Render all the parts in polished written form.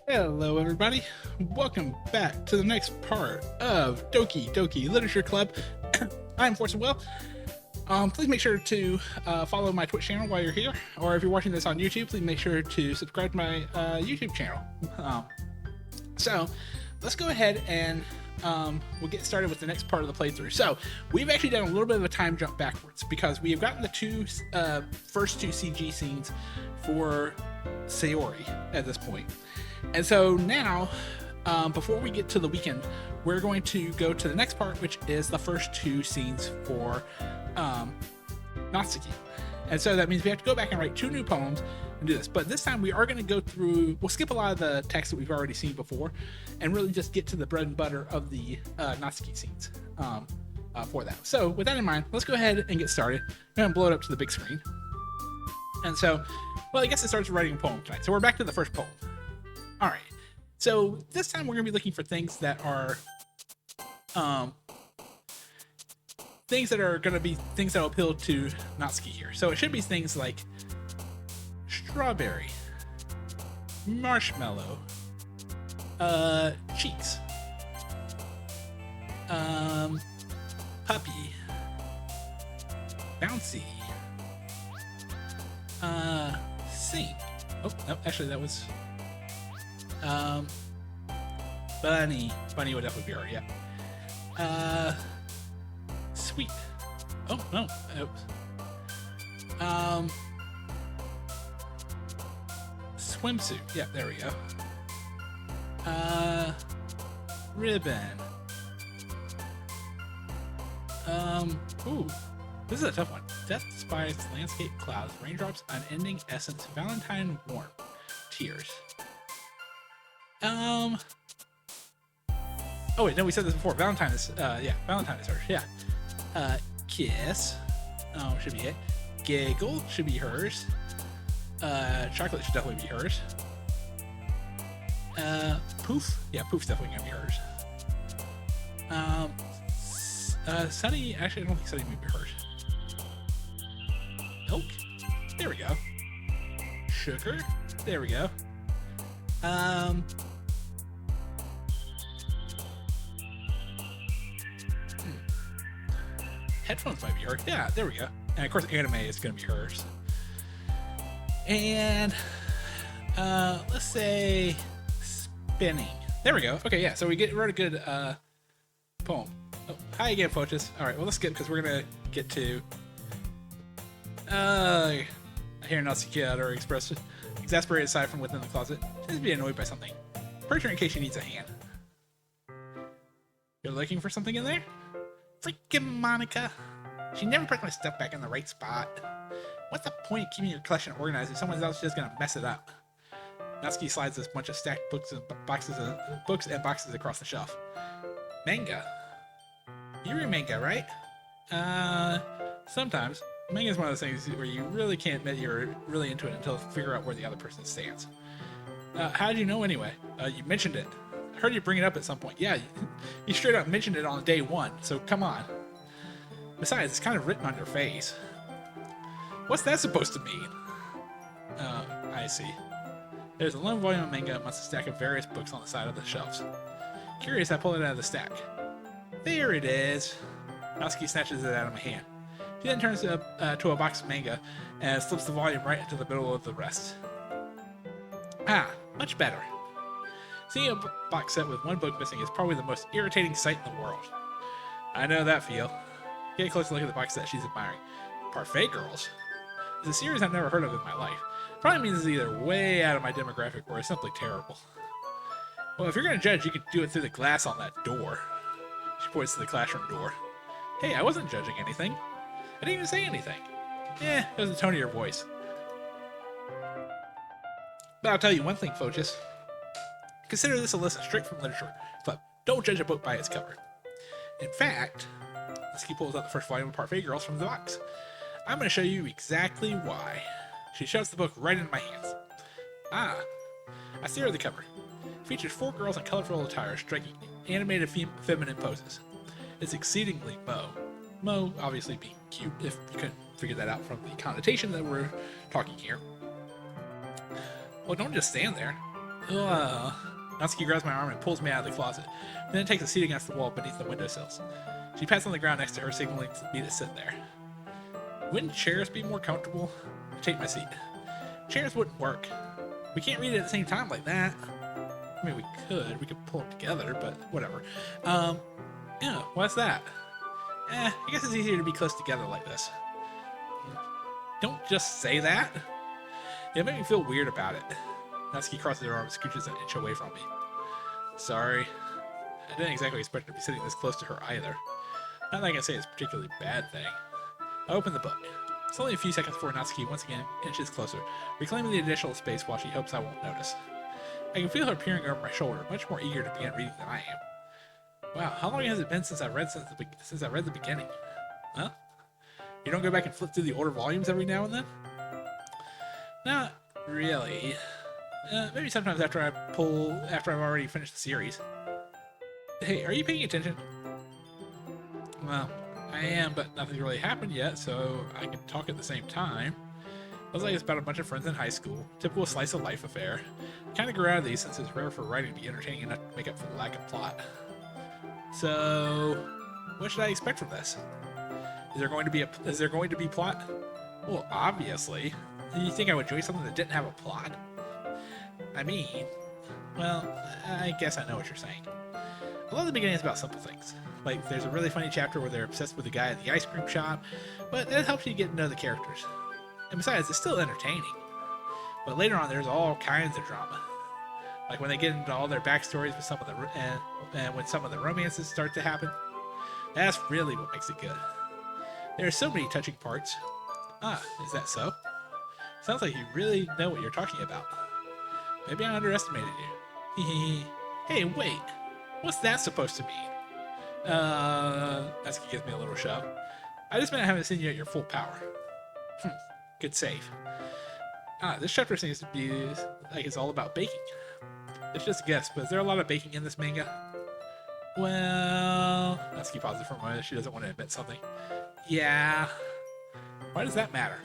Hello, everybody. Welcome back to the next part of Doki Doki Literature Club. I'm Force Will. Please make sure to follow my Twitch channel while you're here, or if you're watching this on YouTube, please make sure to subscribe to my YouTube channel. So, let's go ahead and we'll get started with the next part of the playthrough. So, we've actually done a little bit of a time jump backwards because we have gotten the first two CG scenes for Sayori at this point. And so now, before we get to the weekend, we're going to go to the next part, which is the first two scenes for Natsuki. And so that means we have to go back and write two new poems and do this. But this time we are going to go through, we'll skip a lot of the text that we've already seen before and really just get to the bread and butter of the Natsuki scenes for that. So with that in mind, let's go ahead and get started. I'm going to blow it up to the big screen. And so, well, I guess it starts writing a poem tonight. So we're back to the first poem. All right, so this time we're going to be looking for things that are going to be things that will appeal to Natsuki here. So it should be things like strawberry, marshmallow, cheeks, puppy, bouncy, sing. Oh, no, actually that was... bunny would definitely be her, yeah. Sweet. Oh no, oops. Swimsuit, yeah, there we go. Ribbon. Ooh, this is a tough one. Death, spice, landscape, clouds, raindrops, unending essence, valentine, warm, tears. Oh wait, no, we said this before. Valentine is, Valentine is hers. Yeah. Kiss. Oh, should be it. Giggle should be hers. Chocolate should definitely be hers. Poof. Yeah, Poof's definitely gonna be hers. Sunny. Actually, I don't think Sunny may be hers. Milk. There we go. Sugar. There we go. Headphones might be hers. Yeah, there we go. And of course, anime is going to be hers. And let's say spinning. There we go. Okay, yeah. So we wrote a good poem. Oh, hi again, Poaches. All right. Well, let's skip because we're going to get to. I hear Natsuki out or exasperated sigh from within the closet. Seems to be annoyed by something. Perch her in case she needs a hand. You're looking for something in there? Freaking Monica. She never puts my stuff back in the right spot. What's the point of keeping your collection organized if someone else is just gonna mess it up? Natsuki slides this bunch of stacked books and boxes across the shelf. Manga. You read manga, right? Sometimes. Manga is one of those things where you really can't admit you're really into it until you figure out where the other person stands. How did you know anyway? You mentioned it. I heard you bring it up at some point. Yeah, you straight up mentioned it on day one, so come on. Besides, it's kind of written on your face. What's that supposed to mean? I see. There's a lone volume of manga amongst a stack of various books on the side of the shelves. Curious, I pull it out of the stack. There it is. Natsuki snatches it out of my hand. She then turns to a box of manga and slips the volume right into the middle of the rest. Ah, much better. Seeing a box set with one book missing is probably the most irritating sight in the world. I know that feel. Get a closer look at the box set she's admiring. Parfait Girls? It's a series I've never heard of in my life. Probably means it's either way out of my demographic or it's simply terrible. Well, if you're going to judge, you could do it through the glass on that door. She points to the classroom door. Hey, I wasn't judging anything. I didn't even say anything. It was the tone of your voice. But I'll tell you one thing, Fochus. Consider this a lesson straight from Literature Club. Don't judge a book by its cover. In fact, Natsuki pulls out the first volume of Parfait Girls from the box. I'm going to show you exactly why. She shoves the book right into my hands. Ah, I stare at the cover. It features 4 girls in colorful attire striking animated feminine poses. It's exceedingly Mo obviously being cute, if you couldn't figure that out from the connotation that we're talking here. Well, don't just stand there. Ugh. Natsuki grabs my arm and pulls me out of the closet, then takes a seat against the wall beneath the windowsills. She pats on the ground next to her, signaling me to sit there. Wouldn't chairs be more comfortable? I take my seat. Chairs wouldn't work. We can't read it at the same time like that. I mean, we could pull them together, but whatever. Yeah, what's that? I guess it's easier to be close together like this. Don't just say that. It made me feel weird about it. Natsuki crosses her arm and scooches an inch away from me. Sorry. I didn't exactly expect her to be sitting this close to her either. Not that I can say it's a particularly bad thing. I open the book. It's only a few seconds before Natsuki once again inches closer, reclaiming the additional space while she hopes I won't notice. I can feel her peering over my shoulder, much more eager to begin reading than I am. Wow, how long has it been since I read the beginning? Huh? You don't go back and flip through the older volumes every now and then? Not really. Maybe sometimes after I've already finished the series. Hey, are you paying attention? Well, I am, but nothing's really happened yet, so I can talk at the same time. Looks like it's about a bunch of friends in high school. Typical slice of life affair. Kinda grew out of these since it's rare for writing to be entertaining enough to make up for the lack of plot. So, what should I expect from this? Is there going to be plot? Well, obviously. You think I would enjoy something that didn't have a plot? I mean, well, I guess I know what you're saying. I love the beginnings about simple things. Like, there's a really funny chapter where they're obsessed with the guy at the ice cream shop, but that helps you get to know the characters. And besides, it's still entertaining. But later on, there's all kinds of drama. Like when they get into all their backstories with some of the and when some of the romances start to happen. That's really what makes it good. There are so many touching parts. Ah, is that so? Sounds like you really know what you're talking about. Maybe I underestimated you. Hey, wait. What's that supposed to mean? Natsuki gives me a little shove. I just meant I haven't seen you at your full power. Good save. This chapter seems to be like it's all about baking. It's just a guess, but is there a lot of baking in this manga? Well, Natsuki pauses for a moment. She doesn't want to admit something. Yeah. Why does that matter?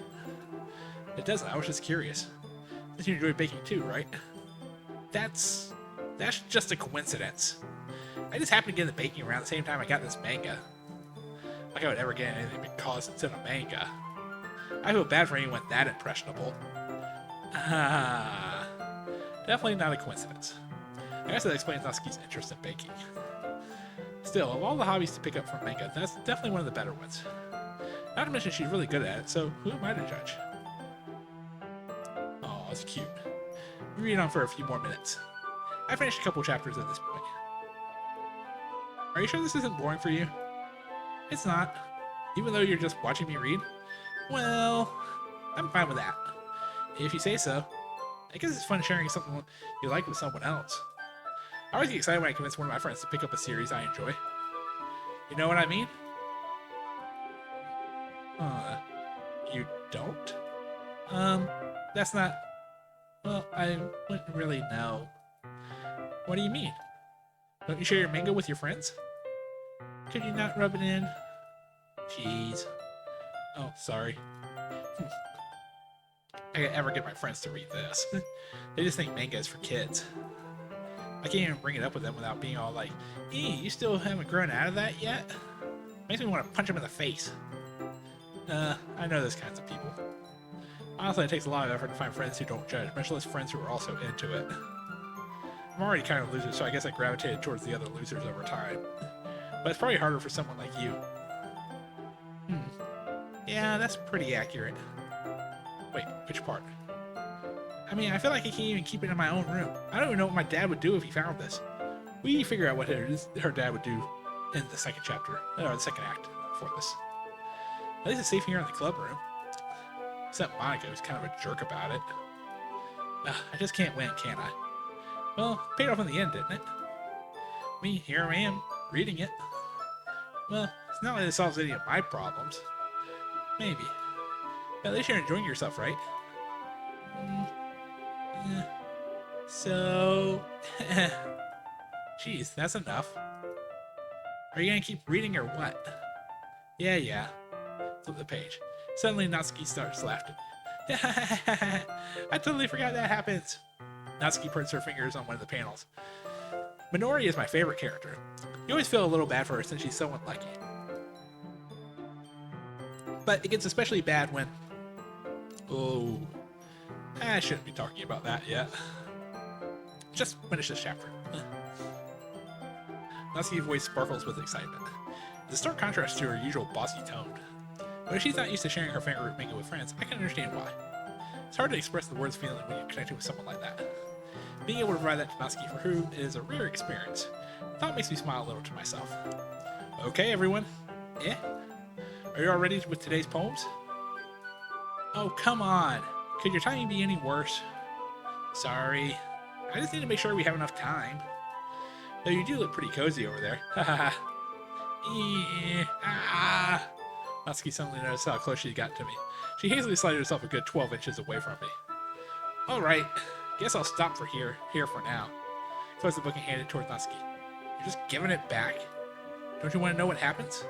It doesn't. I was just curious. Since you enjoy baking too, right? That's just a coincidence. I just happened to get into baking around the same time I got this manga. Like I would ever get anything because it's in a manga. I feel bad for anyone that impressionable. Definitely not a coincidence. I guess that explains Natsuki's interest in baking. Still, of all the hobbies to pick up from manga, that's definitely one of the better ones. Not to mention she's really good at it, so who am I to judge? Oh, it's cute. We read on for a few more minutes. I finished a couple chapters at this point. Are you sure this isn't boring for you? It's not. Even though you're just watching me read? Well, I'm fine with that. If you say so. I guess it's fun sharing something you like with someone else. I always get excited when I convince one of my friends to pick up a series I enjoy. You know what I mean? You don't? That's not... Well, I wouldn't really know. What do you mean? Don't you share your manga with your friends? Could you not rub it in? Jeez. Oh, sorry. I could ever get my friends to read this. They just think manga is for kids. I can't even bring it up with them without being all like, you still haven't grown out of that yet? Makes me want to punch them in the face. I know those kinds of people. Honestly, it takes a lot of effort to find friends who don't judge, much less friends who are also into it. I'm already kind of a loser, so I guess I gravitated towards the other losers over time. But it's probably harder for someone like you. Yeah, that's pretty accurate. Wait, which part? I mean, I feel like I can't even keep it in my own room. I don't even know what my dad would do if he found this. We need to figure out what her dad would do in the second chapter, or the second act for this. At least it's safe here in the club room. Except Monica, who's kind of a jerk about it. I just can't win, can I? Well, it paid off in the end, didn't it? Here I am, reading it. Well, it's not like it solves any of my problems. Maybe. But at least you're enjoying yourself, right? So... Jeez, that's enough. Are you gonna keep reading or what? Yeah. Flip the page. Suddenly, Natsuki starts laughing. I totally forgot that happens. Natsuki puts her fingers on one of the panels. Minori is my favorite character. You always feel a little bad for her since she's so unlucky. But it gets especially bad when... Oh... I shouldn't be talking about that yet. Just finish this chapter. Natsuki's voice sparkles with excitement. It's a stark contrast to her usual bossy tone. But if she's not used to sharing her favorite manga with friends, I can understand why. It's hard to express the words feeling when you're connecting with someone like that. Being able to provide that to Natsuki, for whom it is a rare experience, the thought makes me smile a little to myself. Okay, everyone. Eh? Are you all ready with today's poems? Oh, come on. Could your timing be any worse? Sorry. I just need to make sure we have enough time. Though you do look pretty cozy over there. Haha. Natsuki suddenly noticed how close she got to me. She hastily slid herself a good 12 inches away from me. Alright, guess I'll stop for here for now. Closed the book and handed it towards Natsuki. You're just giving it back? Don't you want to know what happens?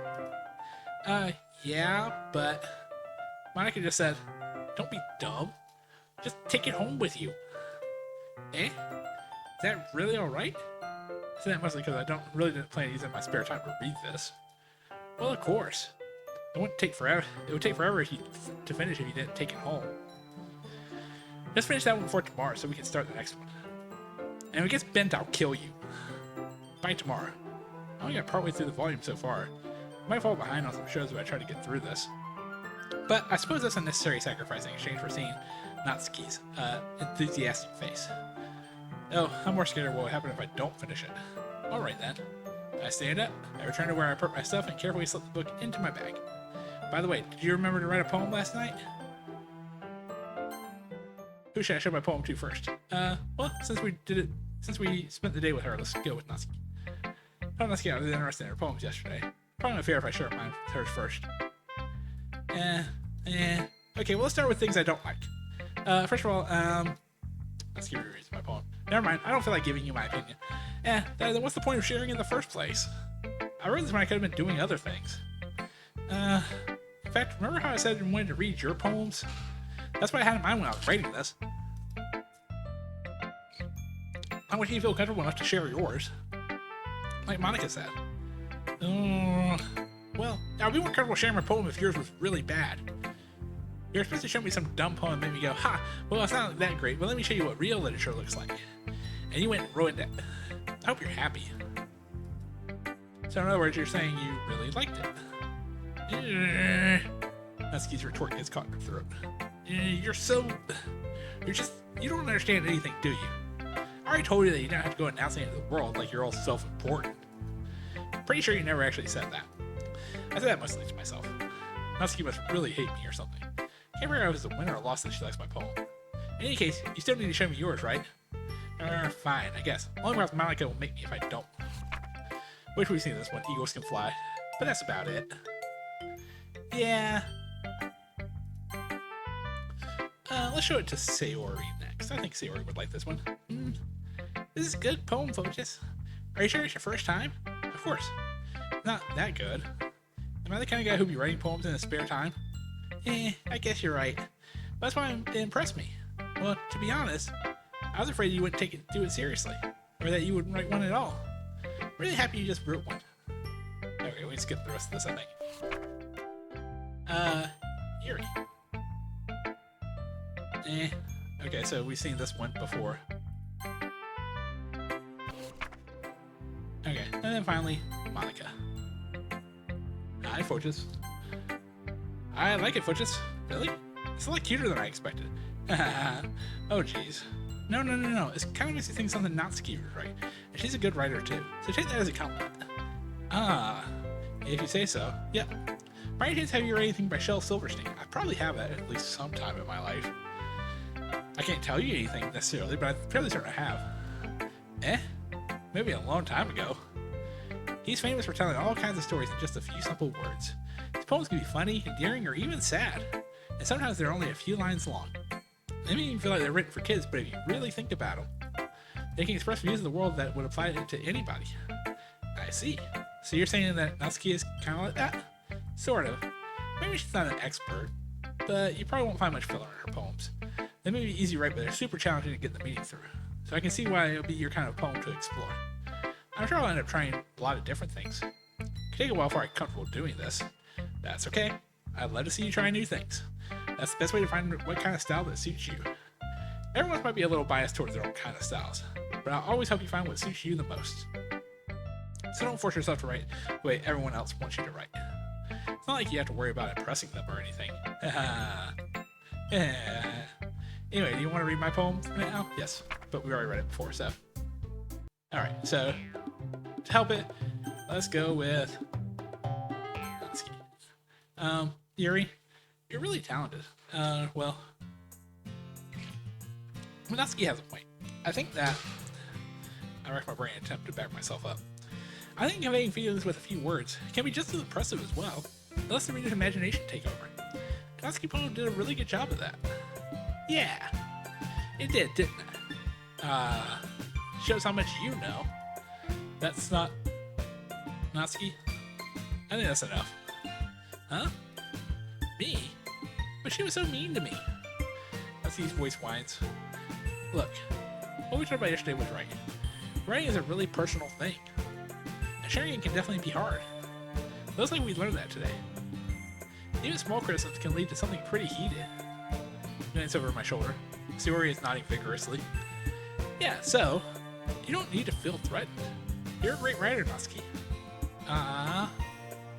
Yeah, but... Monica just said, don't be dumb. Just take it home with you. Eh? Is that really alright? I say that mostly because I didn't plan to use it in my spare time to read this. Well, of course. It wouldn't take forever. It would take forever to finish if you didn't take it home. Just finish that one before tomorrow so we can start the next one. And if it gets bent, I'll kill you. By tomorrow. I only got partway through the volume so far. I might fall behind on some shows if I try to get through this. But I suppose that's a necessary sacrifice in exchange for seeing Natsuki's enthusiastic face. Oh, I'm more scared of what will happen if I don't finish it. Alright then. I stand up, I return to where I put my stuff and carefully slip the book into my bag. By the way, did you remember to write a poem last night? Who should I show my poem to first? Well, since we spent the day with her, let's go with Natsuki. I told Natsuki I was interested in her poems yesterday. Probably not fair if I share mine with hers first. Okay, well, let's start with things I don't like. First of all, Natsuki rereads my poem. Never mind, I don't feel like giving you my opinion. Then what's the point of sharing in the first place? I wrote this when I could have been doing other things. In fact, remember how I said I wanted to read your poems? That's what I had in mind when I was writing this. I want you to feel comfortable enough to share yours. Like Monica said. Well, I'd be more comfortable sharing my poem if yours was really bad. You're supposed to show me some dumb poem and make me go, ha, well, it's not that great, but let me show you what real literature looks like. And you went and ruined it. I hope you're happy. So in other words, you're saying you really liked it. Natsuki's retort gets caught in her throat. You don't understand anything, do you? I already told you that you don't have to go announcing it to the world like you're all self-important. Pretty sure you never actually said that. I said that mostly to myself. Natsuki must really hate me or something. Can't figure out if it's a win or a loss that she likes my poem. In any case, you still need to show me yours, right? Fine, I guess. Only problem Monica will make me if I don't. Wish we've seen this one, Eagles Can Fly. But that's about it. Yeah. Let's show it to Sayori next. I think Sayori would like this one. This is a good poem, folks. Are you sure it's your first time? Of course. Not that good. Am I the kind of guy who'd be writing poems in his spare time? I guess you're right. That's why it impressed me. Well, to be honest, I was afraid you wouldn't do it seriously. Or that you wouldn't write one at all. Really happy you just wrote one. Okay, we can skip the rest of this, I think. Yuri. Okay, so we've seen this one before. Okay, and then finally, Monica. Hi, Fortress. I like it, Fortress. Really? It's a lot cuter than I expected. Oh, jeez. No. It's kind of makes you think something Natsuki would write. And she's a good writer, too. So take that as a compliment. If you say so. Yep. By any chance, have you read anything by Shel Silverstein? I probably have that at least sometime in my life. I can't tell you anything necessarily, but I'm fairly certain I have. Maybe a long time ago. He's famous for telling all kinds of stories in just a few simple words. His poems can be funny, endearing, or even sad. And sometimes they're only a few lines long. They may even feel like they're written for kids, but if you really think about them, they can express views of the world that would apply to anybody. I see. So you're saying that Natsuki is kind of like that? Sort of. Maybe she's not an expert, but you probably won't find much filler in her poems. They may be easy to write, but they're super challenging to get the meaning through. so I can see why it'll be your kind of poem to explore. I'm sure I'll end up trying a lot of different things. It could take a while before I'm comfortable doing this. That's okay. I'd love to see you try new things. That's the best way to find what kind of style that suits you. Everyone might be a little biased towards their own kind of styles, but I'll always help you find what suits you the most. So don't force yourself to write the way everyone else wants you to write. It's not like you have to worry about impressing them or anything. Anyway, do you want to read my poem now? Yes, but we already read it before, so. Alright, so to help it, let's go with Natsuki. Yuri, you're really talented. Well, Natsuki has a point. I think that I racked my brain and attempt to back myself up. I think conveying feelings with a few words can be just as impressive as well. Let the reader's imagination take over. Natsuki poem did a really good job of that. Yeah, it did, didn't it? Shows how much you know. That's not Natsuki. I think that's enough. Huh? Me? But she was so mean to me. Natsuki's voice whines. Look, what we talked about yesterday was writing. Writing is a really personal thing. And sharing it can definitely be hard. Looks like we learned that today. Even small criticisms can lead to something pretty heated. Glance over my shoulder. Sayori is nodding vigorously. Yeah, so, you don't need to feel threatened. You're a great writer, Natsuki.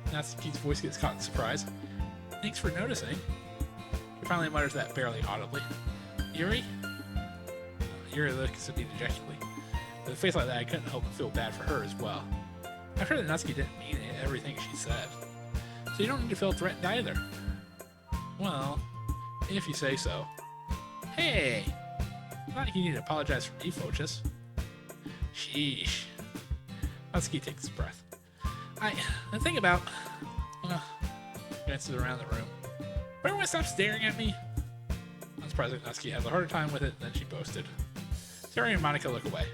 Natsuki's voice gets caught in surprise. Thanks for noticing. He finally mutters that barely audibly. Yuri? Yuri looks at me dejectedly. With a face like that, I couldn't help but feel bad for her as well. I'm sure that Natsuki didn't mean everything she said. So you don't need to feel threatened either. Well, if you say so. Hey! Not like you need to apologize for me, Fochus. Sheesh. Natsuki takes a breath. I think about... glances around the room. Will everyone stop staring at me? Not surprising Natsuki has a harder time with it than she boasted. Sayori and Monica look away.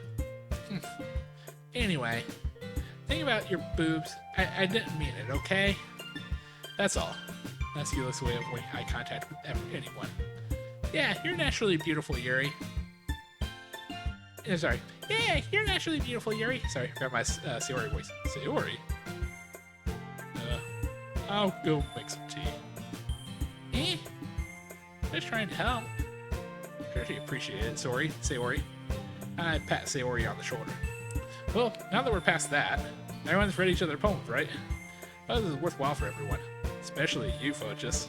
Anyway, think about your boobs. I didn't mean it, okay? That's all. Natsuki looks away, avoiding eye contact with anyone. Yeah, you're naturally beautiful, Yuri. Sorry. Yeah, you're naturally beautiful, Yuri. Sorry, I got my Sayori voice. Sayori? I'll go make some tea. Just trying to help. Sure she appreciated it, Sayori. I pat Sayori on the shoulder. Well, now that we're past that, everyone's read each other's poems, right? Well, this is worthwhile for everyone, especially you, Fochus.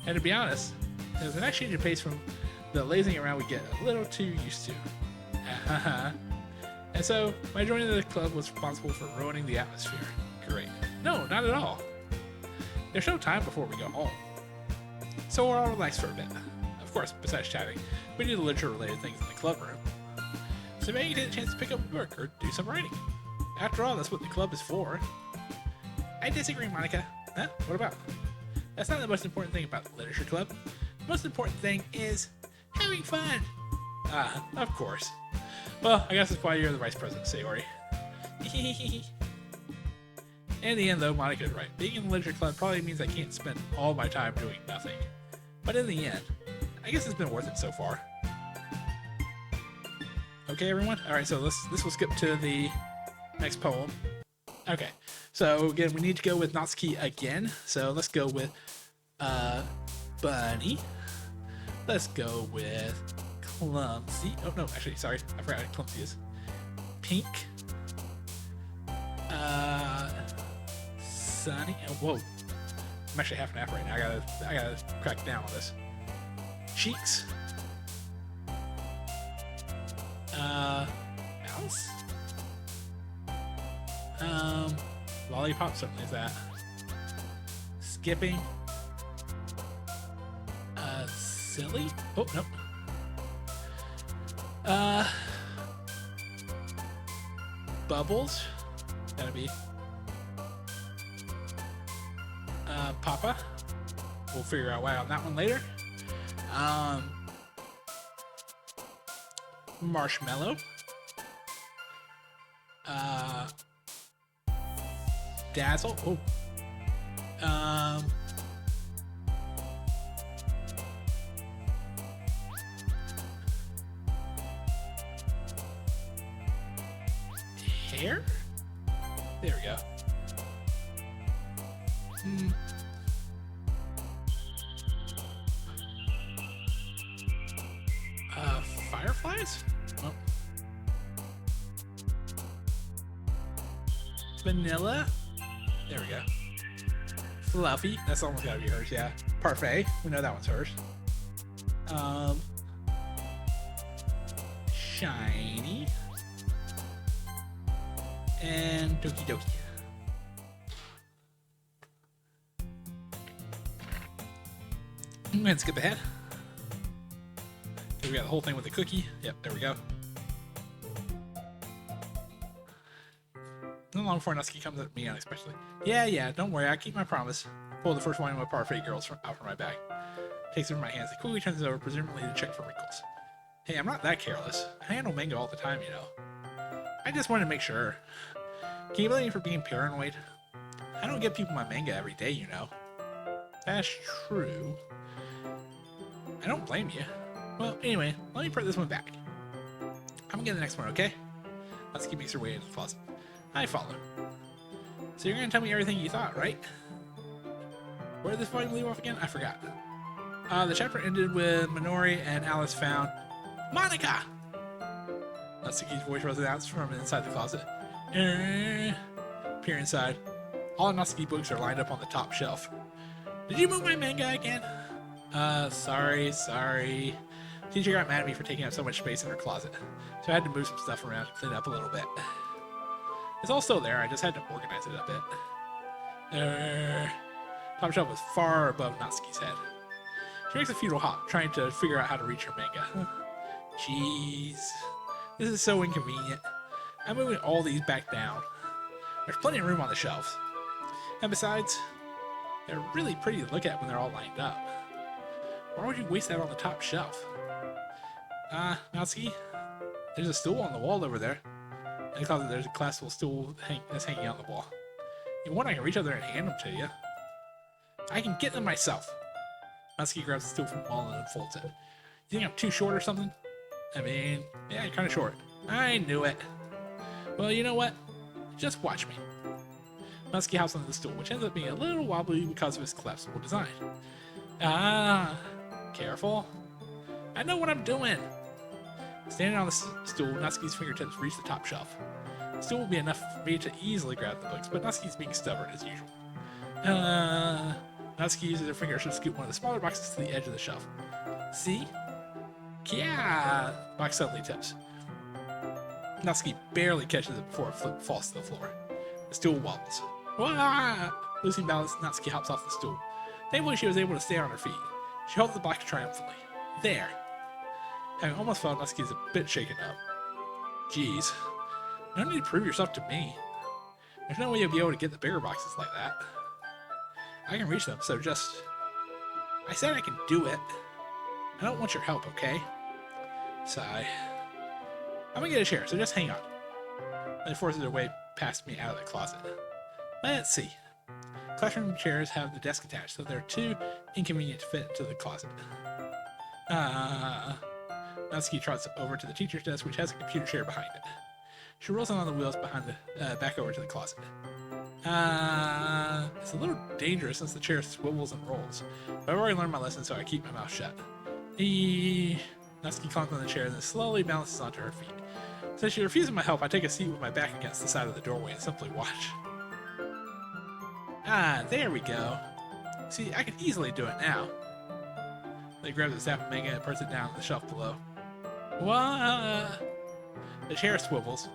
And to be honest, there's a nice change of pace from the lazing around we get a little too used to. And so, my joining the club was responsible for ruining the atmosphere. Great. No, not at all. There's no time before we go home. So we're all relaxed for a bit. Of course, besides chatting, we do the literature-related things in the club room. So maybe you get a chance to pick up a book or do some writing. After all, that's what the club is for. I disagree, Monica. Huh? What about? That's not the most important thing about the literature club. The most important thing is having fun. Of course. Well, I guess that's why you're the vice president, Sayori. In the end, though, Monica's right. Being in the literature club probably means I can't spend all my time doing nothing. But in the end, I guess it's been worth it so far. Okay, everyone? Alright, so this will skip to the next poem. Okay, so again, we need to go with Natsuki again. So let's go with Bunny. Let's go with Clumsy. Oh, no, actually, sorry. I forgot what Clumsy is. Pink. Sunny. Oh, whoa. I'm actually half and half right now. I gotta crack down on this. Cheeks. Mouse. Lollipop certainly is that. Skipping. Silly. Oh, nope. Bubbles. Gotta be. Papa. We'll figure out why on that one later. Marshmallow. Dazzle. Oh. chair? There we go. Fireflies? Oh. Vanilla? There we go. Fluffy. That's almost gotta be hers, yeah. Parfait. We know that one's hers. Shiny. And Doki Doki. I'm gonna skip ahead. We got the whole thing with the cookie. Yep, there we go. Not long before Natsuki comes at me unexpectedly. Yeah, don't worry, I keep my promise. Pull the first one of my parfait girls out from my bag. Takes it from my hands and quickly turns it over, presumably to check for wrinkles. Hey, I'm not that careless. I handle manga all the time, you know. I just wanted to make sure. Can you blame me for being paranoid? I don't get people my manga every day, you know. That's true. I don't blame you. Well, anyway, let me put this one back. I'm gonna get the next one, okay? Natsuki makes her way into the closet. I follow. So you're gonna tell me everything you thought, right? Where did this volume leave off again? I forgot. The chapter ended with Minori and Alice found Monica! Natsuki's voice was announced from inside the closet. Peer inside. All the Natsuki books are lined up on the top shelf. Did you move my manga again? Sorry. Teacher got mad at me for taking up so much space in her closet, so I had to move some stuff around to clean it up a little bit. It's all still there, I just had to organize it a bit. Top shelf was far above Natsuki's head. She makes a futile hop, trying to figure out how to reach her manga. Jeez. This is so inconvenient. I'm moving all these back down. There's plenty of room on the shelves. And besides, they're really pretty to look at when they're all lined up. Why would you waste that on the top shelf? Natsuki, there's a stool on the wall over there. In the closet, there's a collapsible stool that's hanging on the wall. You want, I can reach out there and hand them to you. I can get them myself. Natsuki grabs the stool from the wall and unfolds it. You think I'm too short or something? I mean, yeah, you're kind of short. I knew it. Well, you know what? Just watch me. Natsuki hops onto the stool, which ends up being a little wobbly because of its collapsible design. Careful. I know what I'm doing. Standing on the stool, Natsuki's fingertips reach the top shelf. The stool will be enough for me to easily grab the books, but Natsuki's being stubborn as usual. Natsuki uses her fingers to scoop one of the smaller boxes to the edge of the shelf. See? Yeah! Box suddenly tips. Natsuki barely catches it before it falls to the floor. The stool wobbles. Wah! Losing balance, Natsuki hops off the stool. Thankfully, she was able to stay on her feet. She held the box triumphantly. There! Having almost fell, Natsuki is a bit shaken up. Jeez. You don't need to prove yourself to me. There's no way you'll be able to get the bigger boxes like that. I can reach them, so just... I said I can do it. I don't want your help, okay? Sigh. I'm gonna get a chair, so just hang on. Then it forces her way past me out of the closet. Let's see. Classroom chairs have the desk attached, so they're too inconvenient to fit into the closet. Natsuki trots over to the teacher's desk, which has a computer chair behind it. She rolls on the wheels behind the back over to the closet. It's a little dangerous since the chair swivels and rolls, but I've already learned my lesson, so I keep my mouth shut. Natsuki climbs on the chair and then slowly balances onto her feet. Since she refuses my help, I take a seat with my back against the side of the doorway and simply watch. There we go. See, I can easily do it now. They grab the staff of manga and puts it down on the shelf below. What? The chair swivels.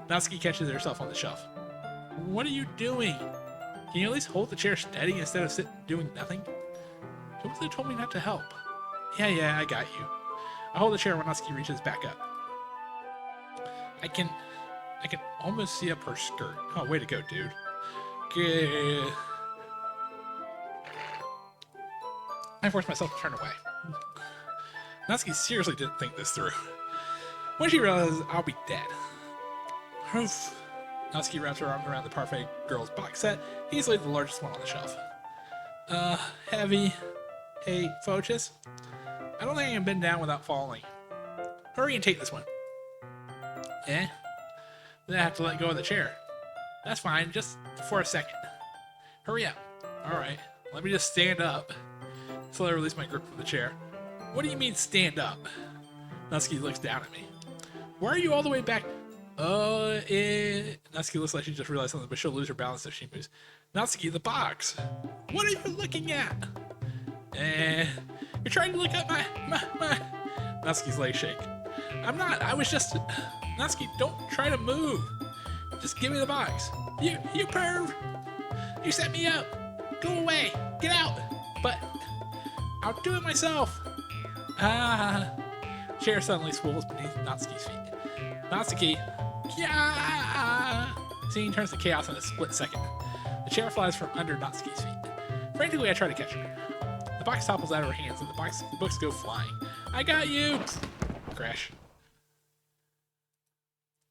Natsuki catches herself on the shelf. What are you doing? Can you at least hold the chair steady instead of sitting doing nothing? Nobody told me not to help. Yeah, I got you. I hold the chair when Natsuki reaches back up. I can almost see up her skirt. Oh, way to go, dude. Good. I forced myself to turn away. Natsuki seriously didn't think this through. When she realizes I'll be dead. Oof. Natsuki wraps her arms around the Parfait Girls box set, easily the largest one on the shelf. Heavy. Hey, Fochus? I don't think I can bend down without falling. Hurry and take this one. Eh? Then I have to let go of the chair. That's fine, just for a second. Hurry up. Alright, let me just stand up. Slowly release my grip from the chair. What do you mean, stand up? Natsuki looks down at me. Why are you all the way back? Natsuki looks like she just realized something, but she'll lose her balance if she moves. Natsuki, the box. What are you looking at? You're trying to look at my... Natsuki's legs shake. I'm not, I was just... Natsuki, don't try to move. Just give me the box. You perv. You set me up. Go away. Get out. But I'll do it myself. Chair suddenly swivels beneath Natsuki's feet. Natsuki. Yeah. Scene turns to chaos in a split second. The chair flies from under Natsuki's feet. Frantically, I try to catch her. The box topples out of her hands and the books go flying. I got you. Crash.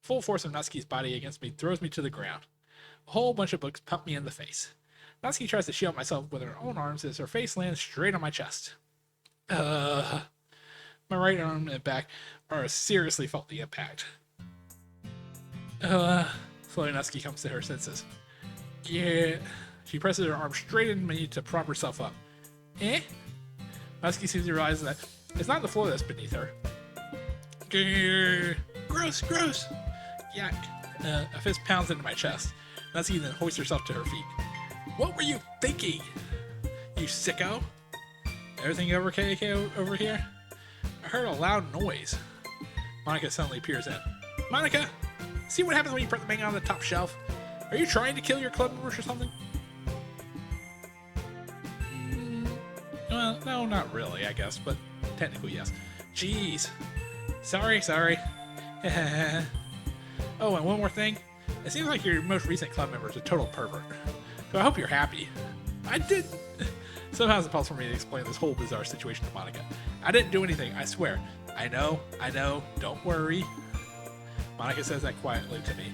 Full force of Natsuki's body against me throws me to the ground. A whole bunch of books pump me in the face. Natsuki tries to shield myself with her own arms as her face lands straight on my chest. My right arm and back are seriously felt the impact. Slowly Natsuki comes to her senses. Yeah. She presses her arm straight into me to prop herself up. Natsuki seems to realize that it's not the floor that's beneath her. Gross, gross. Yuck. A fist pounds into my chest. Natsuki then hoists herself to her feet. What were you thinking? You sicko? Everything okay over here? I heard a loud noise. Monica suddenly peers in. Monica, see what happens when you put the manga on the top shelf? Are you trying to kill your club members or something? Well, no, not really, I guess, but technically yes. Jeez. Sorry. Oh, and one more thing. It seems like your most recent club member is a total pervert. So I hope you're happy. I did... Somehow it's impossible for me to explain this whole bizarre situation to Monica. I didn't do anything, I swear. I know, don't worry. Monica says that quietly to me.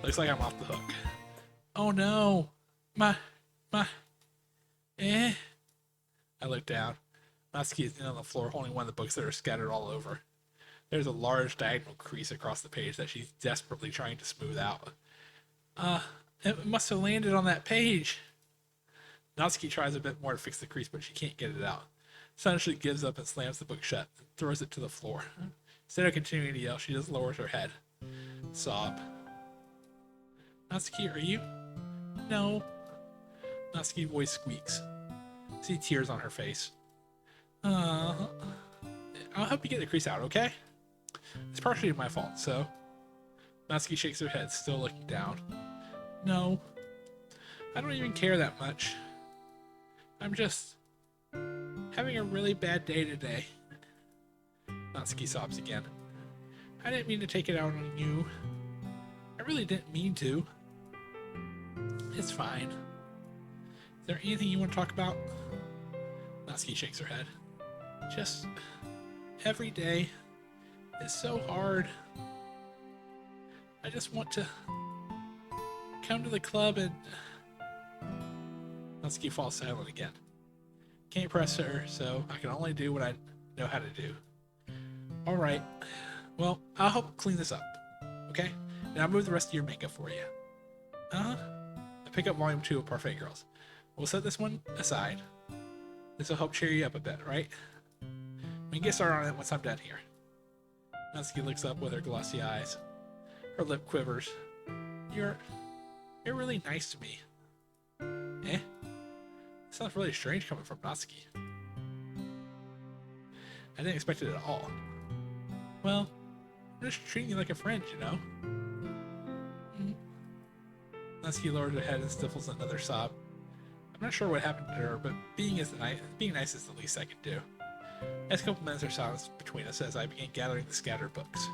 Looks like I'm off the hook. Oh no. I look down. Natsuki is on the floor holding one of the books that are scattered all over. There's a large diagonal crease across the page that she's desperately trying to smooth out. It must have landed on that page. Natsuki tries a bit more to fix the crease, but she can't get it out. Suddenly she gives up and slams the book shut and throws it to the floor. Instead of continuing to yell, she just lowers her head. Sob. Natsuki, are you? No. Natsuki's voice squeaks. See tears on her face. I'll help you get the crease out, okay? It's partially my fault, so... Natsuki shakes her head, still looking down. No. I don't even care that much. I'm just... having a really bad day today. Natsuki sobs again. I didn't mean to take it out on you. I really didn't mean to. It's fine. Is there anything you want to talk about? Natsuki shakes her head. Just... every day is so hard. I just want to come to the club and... Natsuki falls silent again. Can't press her, so I can only do what I know how to do. Alright. Well, I'll help clean this up. Okay? And I'll move the rest of your makeup for you. I pick up volume 2 of Parfait Girls. We'll set this one aside. This will help cheer you up a bit, right? We can get started on it once I'm done here. Natsuki looks up with her glossy eyes. Her lip quivers. You're really nice to me. Sounds really strange coming from Natsuki. I didn't expect it at all. Well, I'm just treating you like a friend, you know? Natsuki lowers her head and stifles another sob. I'm not sure what happened to her, but being nice is the least I can do. Next couple minutes of silence between us as I begin gathering the scattered books.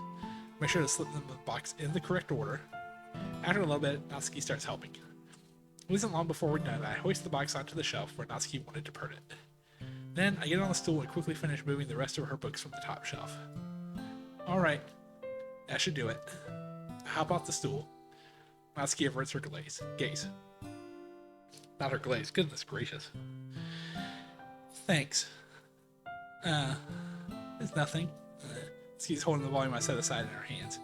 Make sure to slip them in the box in the correct order. After a little bit, Natsuki starts helping. It wasn't long before we're done, I hoist the box onto the shelf where Natsuki wanted to put it. Then I get on the stool and quickly finish moving the rest of her books from the top shelf. Alright, that should do it. I hop off the stool. Natsuki averts her gaze. Not her glaze, goodness gracious. Thanks. It's nothing. Natsuki's holding the volume I set aside in her hands.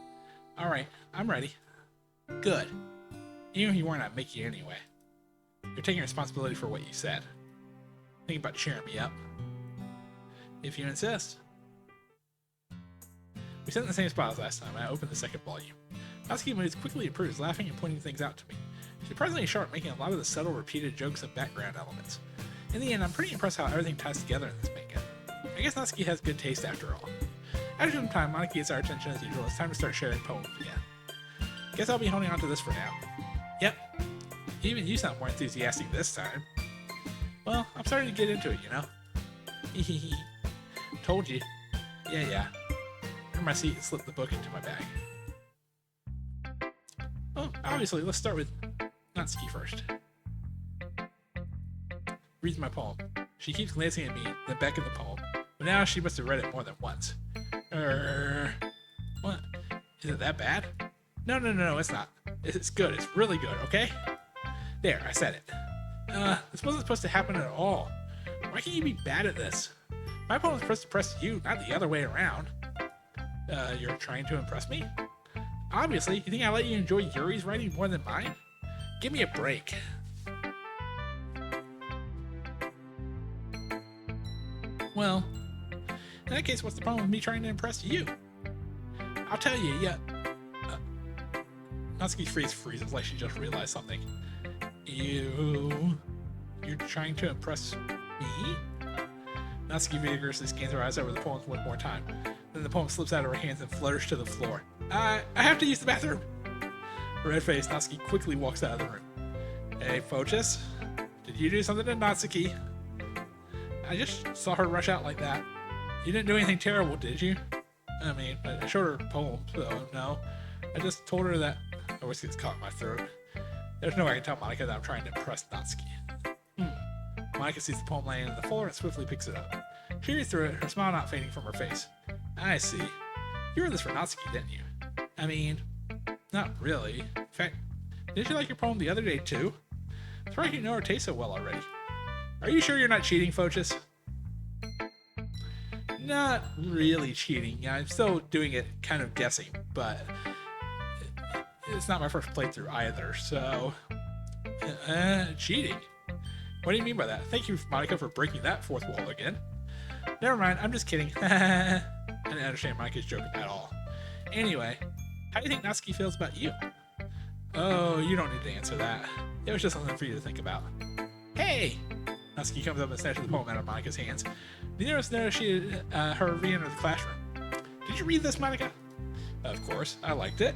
Alright, I'm ready. Good. Even if you weren't, I'd make you anyway. You're taking responsibility for what you said. Think about cheering me up. If you insist. We sat in the same spot as last time, and I opened the second volume. Natsuki moves quickly improves, laughing and pointing things out to me. She's surprisingly sharp, making a lot of the subtle, repeated jokes and background elements. In the end, I'm pretty impressed how everything ties together in this manga. I guess Natsuki has good taste after all. After some time, Monica gets our attention as usual. It's time to start sharing poems again. Guess I'll be holding on to this for now. Yep. Even you sound more enthusiastic this time. Well, I'm starting to get into it, you know? Hehehe. Told you. Yeah. Enter my seat and slip the book into my bag. Well, obviously, let's start with Natsuki first. Reads my poem. She keeps glancing at me, then back at the poem. But now she must have read it more than once. What? Is it that bad? No, it's not. It's good. It's really good, okay? There, I said it. This wasn't supposed to happen at all. Why can't you be bad at this? My poem was supposed to impress you, not the other way around. You're trying to impress me? Obviously, you think I let you enjoy Yuri's writing more than mine? Give me a break. Well, in that case, what's the problem with me trying to impress you? I'll tell you, yeah. Natsuki's face freezes like she just realized something. You're trying to impress me? Natsuki vigorously scans her eyes over the poems one more time. Then the poem slips out of her hands and flutters to the floor. I have to use the bathroom! Red-faced, Natsuki quickly walks out of the room. Hey, Fochus, did you do something to Natsuki? I just saw her rush out like that. You didn't do anything terrible, did you? I mean, I showed her a poem, so no. I just told her that... My voice gets caught in my throat. There's no way I can tell Monica that I'm trying to impress Natsuki. Monica sees the poem laying in the floor and swiftly picks it up. She reads through it, her smile not fading from her face. I see. You wrote this for Natsuki, didn't you? I mean, not really. In fact, didn't you like your poem the other day, too? It's right you know her taste so well already. Are you sure you're not cheating, Fochus? Not really cheating. I'm still doing it kind of guessing, but it's not my first playthrough either, so... cheating? What do you mean by that? Thank you, Monica, for breaking that fourth wall again. Never mind, I'm just kidding. I didn't understand Monica's joke at all. Anyway, how do you think Natsuki feels about you? Oh, you don't need to answer that. It was just something for you to think about. Hey! Natsuki comes up and snatches the poem out of Monica's hands. Did you notice her re-enter the classroom? Did you read this, Monica? Of course, I liked it.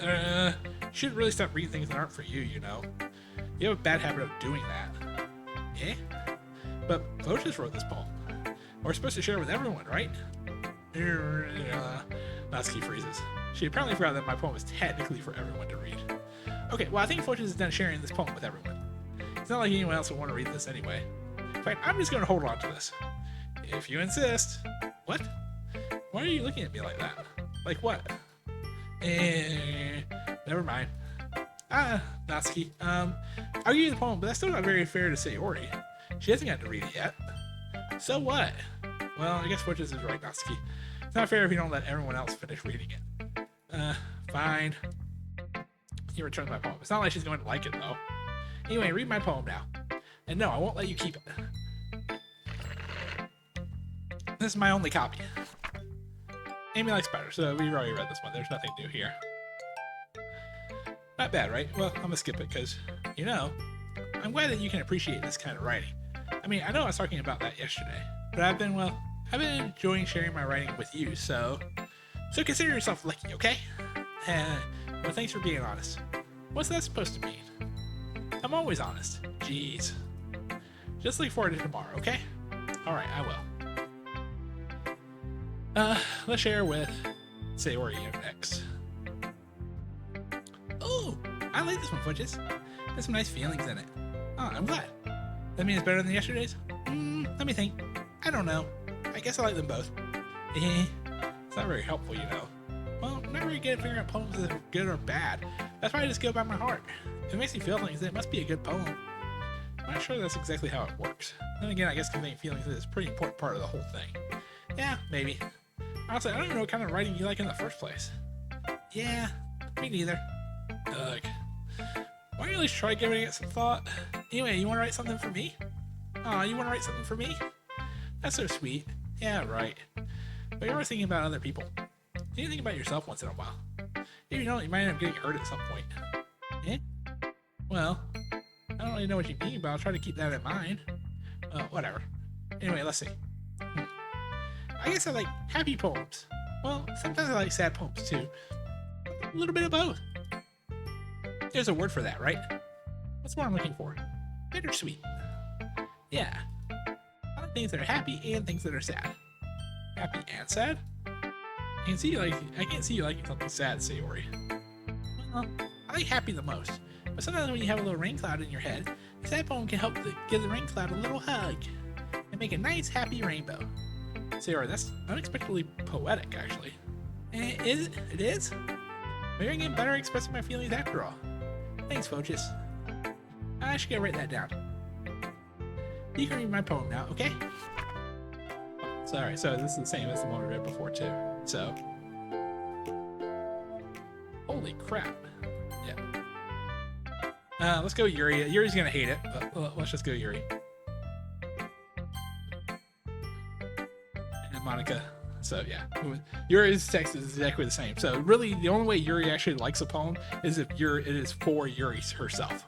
You should really stop reading things that aren't for you, you know. You have a bad habit of doing that. Eh? But Fochus wrote this poem. We're supposed to share it with everyone, right? Natsuki freezes. She apparently forgot that my poem is technically for everyone to read. Okay, well, I think Fochus is done sharing this poem with everyone. It's not like anyone else would want to read this anyway. In fact, I'm just going to hold on to this. If you insist. What? Why are you looking at me like that? Like what? Never mind. Natsuki, I'll give you the poem, but that's still not very fair to Sayori. She hasn't got to read it yet. So what? Well, I guess Fochus is right, Natsuki. It's not fair if you don't let everyone else finish reading it. Fine. He returns my poem. It's not like she's going to like it, though. Anyway, read my poem now. And no, I won't let you keep it. This is my only copy. Amy likes spiders, so we've already read this one. There's nothing new here. Not bad, right? Well, I'm gonna skip it because, you know, I'm glad that you can appreciate this kind of writing. I mean, I know I was talking about that yesterday, but I've been enjoying sharing my writing with you, so consider yourself lucky, okay? Well, thanks for being honest. What's that supposed to mean? I'm always honest. Jeez. Just look forward to tomorrow, okay? Alright, I will. Let's share with Sayori next. Oh, I like this one, Fochus. There's some nice feelings in it. Oh, I'm glad. That means it's better than yesterday's? Let me think. I don't know. I guess I like them both. It's not very helpful, you know. Well, I'm not very good at figuring out poems that are good or bad. That's why I just go by my heart. If it makes me feel things, then it must be a good poem. I'm not sure that's exactly how it works. Then again, I guess conveying feelings is a pretty important part of the whole thing. Yeah, maybe. Honestly, I don't even know what kind of writing you like in the first place. Yeah, me neither. Ugh. Why don't you at least try giving it some thought? Anyway, you want to write something for me? Aw, you want to write something for me? That's so sweet. Yeah, right. But you're always thinking about other people. You need to think about yourself once in a while. If you don't, you might end up getting hurt at some point. Eh? Well, I don't really know what you mean, but I'll try to keep that in mind. Whatever. Anyway, let's see. I guess I like happy poems. Well, sometimes I like sad poems too. A little bit of both. There's a word for that, right? What's the word I'm looking for? Bittersweet. Yeah. I like things that are happy and things that are sad. Happy and sad? I can't see you liking something sad, Sayori. Well, I like happy the most. But sometimes when you have a little rain cloud in your head, a sad poem can help give the rain cloud a little hug and make a nice, happy rainbow. Sayori, that's unexpectedly poetic, actually. Is it? It is? Maybe I'm getting better at expressing my feelings after all. Thanks, Fochus. I should go write that down. You can read my poem now, okay? Sorry, so this is the same as the one we read before, too. So. Holy crap. Yeah. Let's go Yuri. Yuri's gonna hate it, but let's just go Yuri. And Monica. So yeah, Yuri's text is exactly the same. So really, the only way Yuri actually likes a poem is if it is for Yuri herself.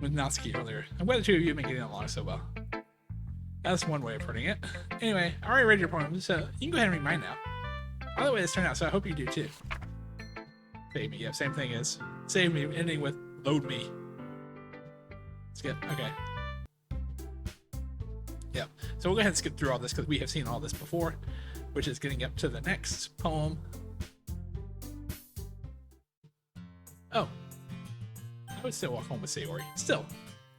With Natsuki earlier. I'm glad the two of you have been getting along so well. That's one way of putting it. Anyway, I already read your poem, so you can go ahead and read mine now. I like the way this turned out, so I hope you do too. Save me, yeah, same thing as save me, ending with load me. Skip, okay. Yep. So we'll go ahead and skip through all this because we have seen all this before, which is getting up to the next poem. Oh. I would still walk home with Sayori. Still.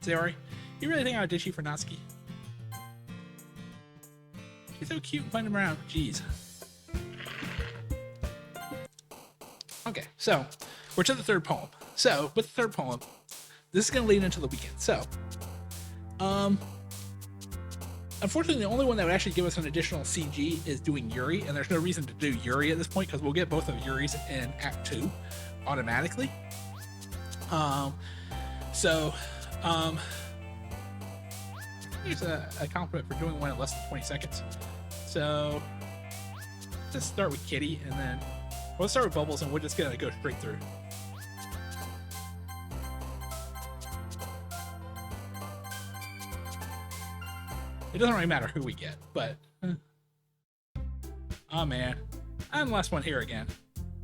Sayori, you really think I would ditch you for Natsuki? She's so cute and fun around. Jeez. Okay, so we're to the third poem. So with the third poem, this is going to lead into the weekend. So, unfortunately, the only one that would actually give us an additional CG is doing Yuri, and there's no reason to do Yuri at this point because we'll get both of Yuri's in Act 2 automatically. Here's a compliment for doing one in less than 20 seconds. So, let's start with Kitty, and then we'll start with Bubbles, and we're just gonna go straight through. It doesn't really matter who we get, but... Oh man, I'm the last one here again.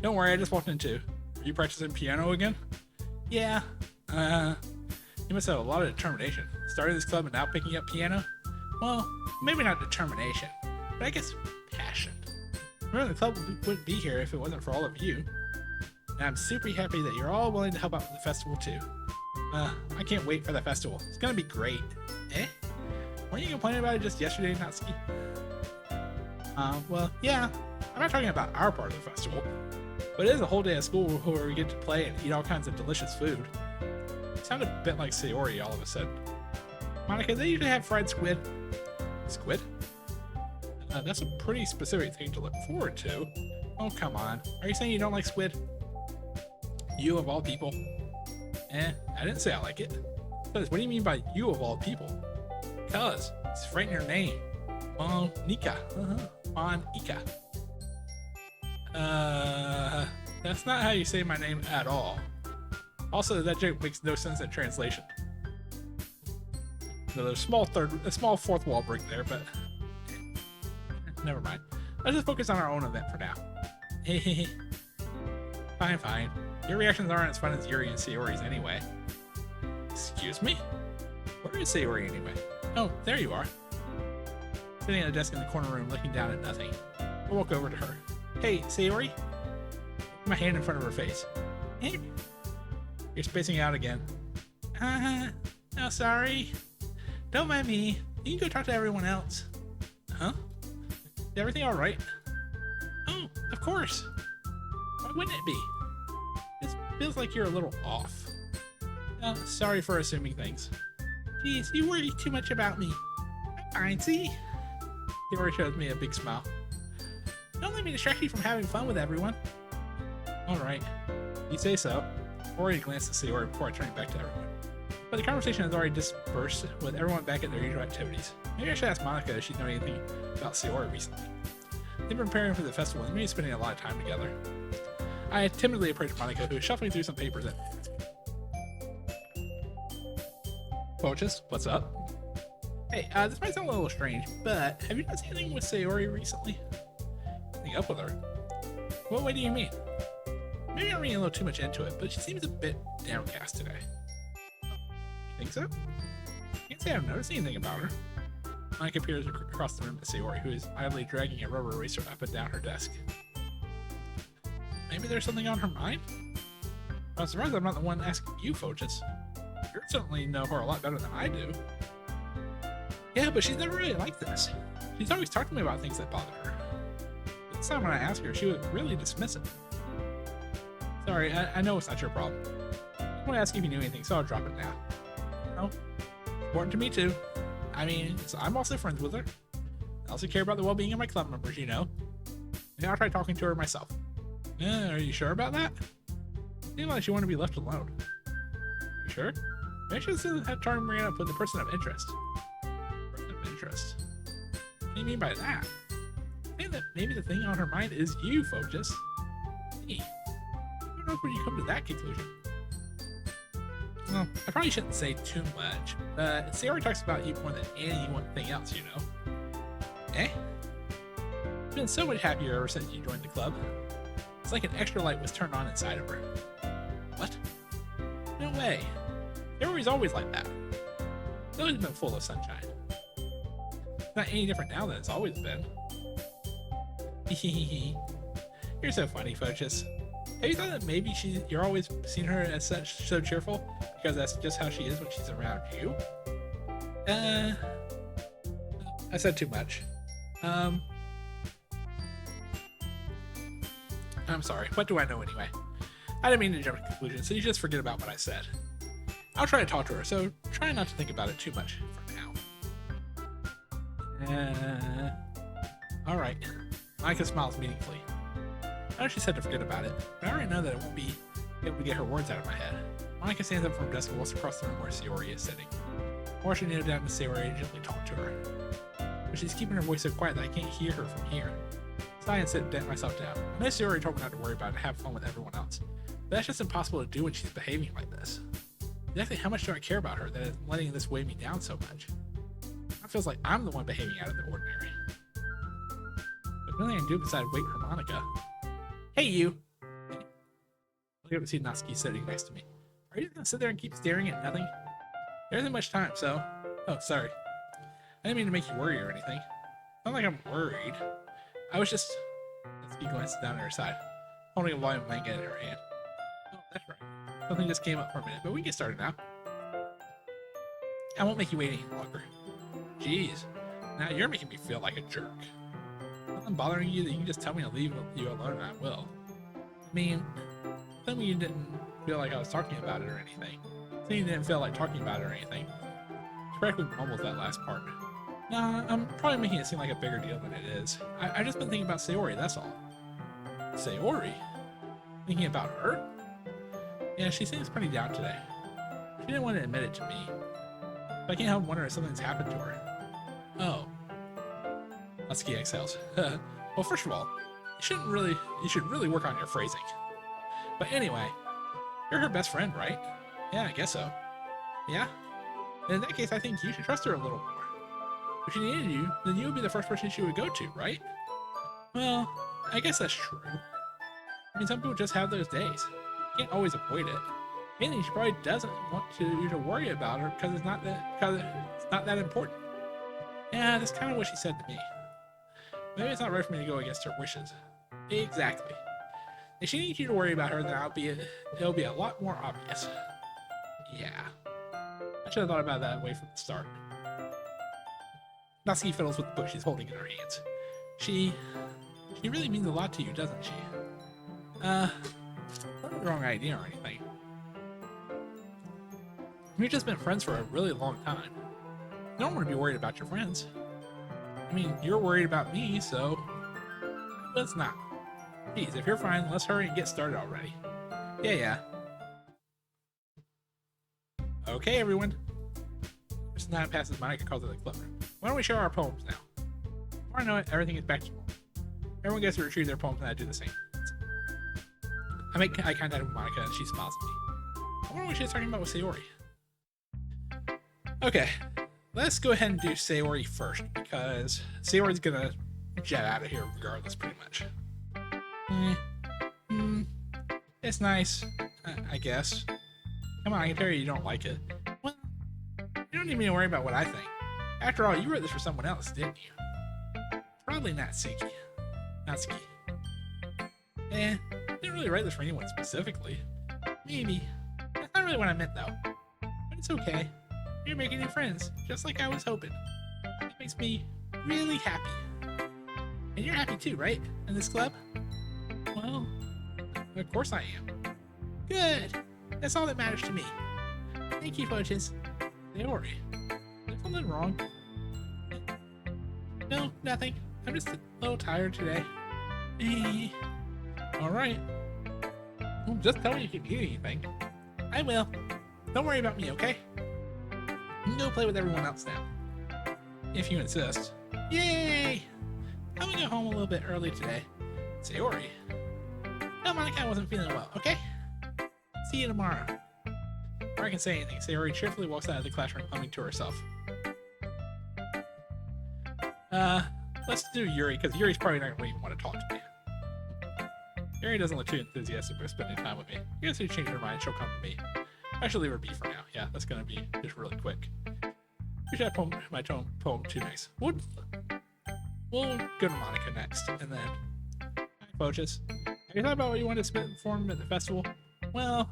Don't worry, I just walked in too. Are you practicing piano again? Yeah. You must have a lot of determination. Starting this club and now picking up piano? Well, maybe not determination, but I guess passion. Remember, the club wouldn't be here if it wasn't for all of you. And I'm super happy that you're all willing to help out with the festival too. I can't wait for the festival. It's gonna be great. Eh? Weren't you complaining about it just yesterday, Natsuki? Well, yeah. I'm not talking about our part of the festival. But it is a whole day of school where we get to play and eat all kinds of delicious food. It sounded a bit like Sayori all of a sudden. Monica, they usually have fried squid. Squid? That's a pretty specific thing to look forward to. Oh, come on. Are you saying you don't like squid? You of all people? I didn't say I like it. Because what do you mean by you of all people? Because it's right in your name. Monica. Monica. That's not how you say my name at all. Also, that joke makes no sense in translation. So there's a small fourth wall break there, but never mind. Let's just focus on our own event for now. Fine. Your reactions aren't as fun as Yuri and Sayori's anyway. Excuse me? Where is Sayori anyway? Oh, there you are. Sitting at a desk in the corner room looking down at nothing. I'll walk over to her. Hey, Sayori? My hand in front of her face. You're spacing out again. No, sorry. Don't mind me. You can go talk to everyone else. Huh? Is everything alright? Oh, of course. Why wouldn't it be? It feels like you're a little off. Sorry for assuming things. Jeez, you worry too much about me. I'm fine, see? He already shows me a big smile. Don't let me distract you from having fun with everyone. Alright, you say so. Ori glanced at Sayori before turning back to everyone. But the conversation has already dispersed, with everyone back at their usual activities. Maybe I should ask Monica if she'd know anything about Sayori recently. They've been preparing for the festival and maybe spending a lot of time together. I timidly approached Monica, who was shuffling through some papers at Poaches, what's up? Hey, this might sound a little strange, but have you noticed anything with Sayori recently? Anything up with her? What way do you mean? Maybe I'm reading a little too much into it, but she seems a bit downcast today. You think so? I can't say I've noticed anything about her. Monica appears across the room at Sayori, who is idly dragging a rubber eraser up and down her desk. Maybe there's something on her mind? I'm surprised I'm not the one asking you, Fochus. You certainly know her a lot better than I do. Yeah, but she's never really like this. She's always talked to me about things that bother her. But this time when I asked her, she was really dismissive. Sorry, I know it's not your problem. I just want to ask if you knew anything, so I'll drop it now. No, important to me too. I mean, so I'm also friends with her. I also care about the well-being of my club members, you know. Maybe I'll try talking to her myself. Are you sure about that? It seems like she wanted to be left alone. You sure? Maybe I should still have tried to bring it up with the person of interest. Person of interest? What do you mean by that? I think that maybe the thing on her mind is you, Fochus. Me. I don't know when you come to that conclusion. Well, I probably shouldn't say too much, but Sayori talks about you more than anything else, you know. Eh? I've been so much happier ever since you joined the club. It's like an extra light was turned on inside of her. What? No way. Sayori's always like that. It's always been full of sunshine. It's not any different now than it's always been. Hehehe. You're so funny, Fochus. Have you thought that maybe you're always seen her as such so cheerful because that's just how she is when she's around you? I said too much. I'm sorry. What do I know anyway? I didn't mean to jump to conclusions, so you just forget about what I said. I'll try to talk to her, so try not to think about it too much for now. Alright. Monica smiles meaningfully. I know she said to forget about it, but I already know that it won't be able to get her words out of my head. Monica stands up from her desk and walks across the room where Sayori is sitting. I watch her kneel down to Sayori and gently talk to her. But she's keeping her voice so quiet that I can't hear her from here. I sigh and sit myself down. I know Sayori told me not to worry about it and have fun with everyone else, but that's just impossible to do when she's behaving like this. Exactly how much do I care about her that is letting this weigh me down so much? It feels like I'm the one behaving out of the ordinary. There's nothing I can do besides wait for Monica. Hey, you! I look up to see Natsuki sitting next to me. Are you just gonna sit there and keep staring at nothing? There isn't much time, so... Oh, sorry. I didn't mean to make you worry or anything. It's not like I'm worried. I was just... Natsuki glances down at her side, holding a volume of manga in her hand. Oh, that's right. Something just came up for a minute, but we can get started now. I won't make you wait any longer. Jeez, now you're making me feel like a jerk. Nothing bothering you that you can just tell me to leave you alone and I will. I mean, tell me you didn't feel like I was talking about it or anything. Saying you didn't feel like talking about it or anything. She practically mumbles that last part. Nah, I'm probably making it seem like a bigger deal than it is. I've just been thinking about Sayori, that's all. Sayori? Thinking about her? Yeah, she seems pretty down today. She didn't want to admit it to me. But I can't help wondering if something's happened to her. Oh. Natsuki exhales. Well, first of all, you should really work on your phrasing. But anyway, you're her best friend, right? Yeah, I guess so. Yeah? And in that case, I think you should trust her a little more. If she needed you, then you would be the first person she would go to, right? Well, I guess that's true. I mean, some people just have those days. You can't always avoid it. Mainly, she probably doesn't want you to worry about her because it's not that important. Yeah, that's kind of what she said to me. Maybe it's not right for me to go against her wishes. Exactly. If she needs you to worry about her, then it'll be a lot more obvious. Yeah. I should have thought about that way from the start. Natsuki fiddles with the book she's holding in her hands. She really means a lot to you, doesn't she? Not the wrong idea or anything. We've just been friends for a really long time. You don't want to be worried about your friends. I mean, you're worried about me, so I Let's not. Geez, if you're fine, let's hurry and get started already. Yeah. Okay, everyone. Just 9 passes Monica calls it the club room. Why don't we share our poems now? Before I know it, everything is back to normal. Everyone gets to retrieve their poems and I do the same. I make eye contact with Monica and she smiles at me. I wonder what she's talking about with Sayori. Okay, let's go ahead and do Sayori first because Sayori's gonna jet out of here regardless, pretty much. It's nice, I guess. Come on, I can tell you don't like it. Well, you don't need me to worry about what I think. After all, you wrote this for someone else, didn't you? Probably Natsuki. Didn't really write this for anyone specifically. Maybe. That's not really what I meant, though. But it's okay. You're making new friends, just like I was hoping. It makes me really happy. And you're happy too, right? In this club? Well, of course I am. Good. That's all that matters to me. Thank you, coaches. Sayori. Is something wrong? No, nothing. I'm just a little tired today. Alright. Well, just tell me if you need anything. I will. Don't worry about me, okay? You can go play with everyone else now. If you insist. Yay! I'm gonna go home a little bit early today. Sayori. No, Monica wasn't feeling well, okay? See you tomorrow. Before I can say anything, Sayori cheerfully walks out of the classroom, humming to herself. Let's do Yuri, because Yuri's probably not going to even want to talk to me. Yuri doesn't look too enthusiastic about spending time with me. I guess if she changes her mind, she'll come to me. I should leave her be for now. Yeah, that's going to be just really quick. We should have my poem too nice. We'll go to Monica next, and then... Hi, coaches. Have you thought about what you want to perform at the festival? Well,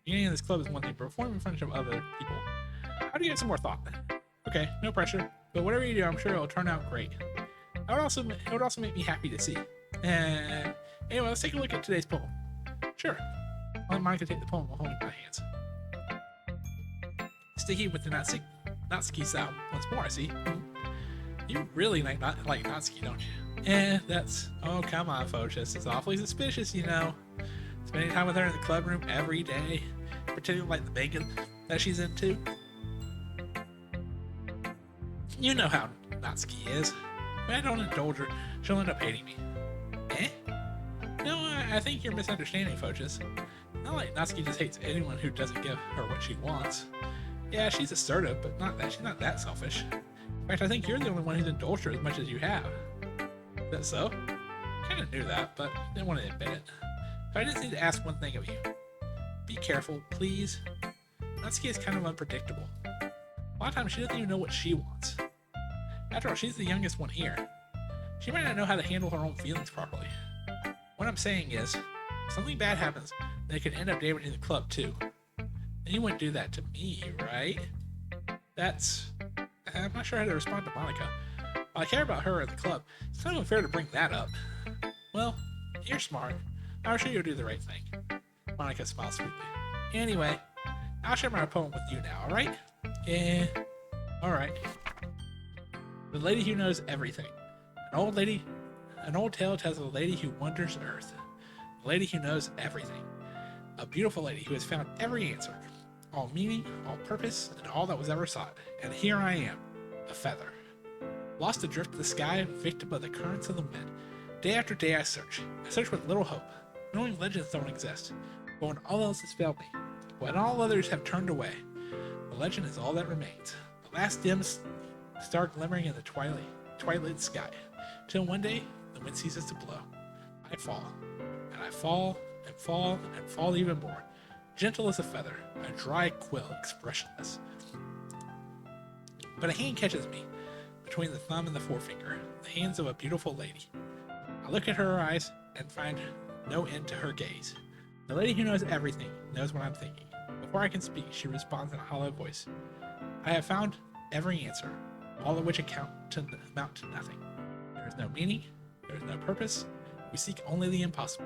being in this club is one thing, but performing in front of other people. How do you get some more thought? Okay, no pressure, but whatever you do, I'm sure it'll turn out great. It would also make me happy to see. Anyway, let's take a look at today's poem. Sure. I'll let Monica take the poem while holding my hands. Sticky with the Natsuki style once more, I see. You really like Natsuki, don't you? That's... Oh, come on, folks. It's awfully suspicious, you know. Spending time with her in the club room every day, pretending like the bacon that she's into. You know how Natsuki is. If I don't indulge her, she'll end up hating me. No, I think you're misunderstanding, Fochus. Not like Natsuki just hates anyone who doesn't give her what she wants. Yeah, she's assertive, but she's not that selfish. In fact, I think you're the only one who's indulged her as much as you have. Is that so? I kind of knew that, but didn't want to admit it. But I just need to ask one thing of you. Be careful, please. Natsuki is kind of unpredictable. A lot of times she doesn't even know what she wants. After all, she's the youngest one here. She might not know how to handle her own feelings properly. What I'm saying is, if something bad happens, then it could end up damaging the club too. And you wouldn't do that to me, right? I'm not sure how to respond to Monica. While I care about her at the club, it's kind of unfair to bring that up. Well, you're smart. I'm sure you'll do the right thing. Monica smiles sweetly. Anyway, I'll share my poem with you now, alright? Alright. The lady who knows everything. An old tale tells of a lady who wanders earth. A lady who knows everything. A beautiful lady who has found every answer. All meaning, all purpose, and all that was ever sought. And here I am, a feather. Lost adrift to the sky, victim of the currents of the wind. Day after day I search with little hope, knowing legends don't exist. But when all else has failed me, when all others have turned away, the legend is all that remains. The last dim star glimmering in the twilight sky. Till one day, the wind ceases to blow. I fall, and I fall, and fall, and fall even more. Gentle as a feather, a dry quill, expressionless. But a hand catches me, between the thumb and the forefinger, the hands of a beautiful lady. I look at her eyes and find no end to her gaze. The lady who knows everything knows what I'm thinking. Before I can speak, she responds in a hollow voice. I have found every answer, all of which amount to nothing. There is no meaning, there is no purpose. We seek only the impossible.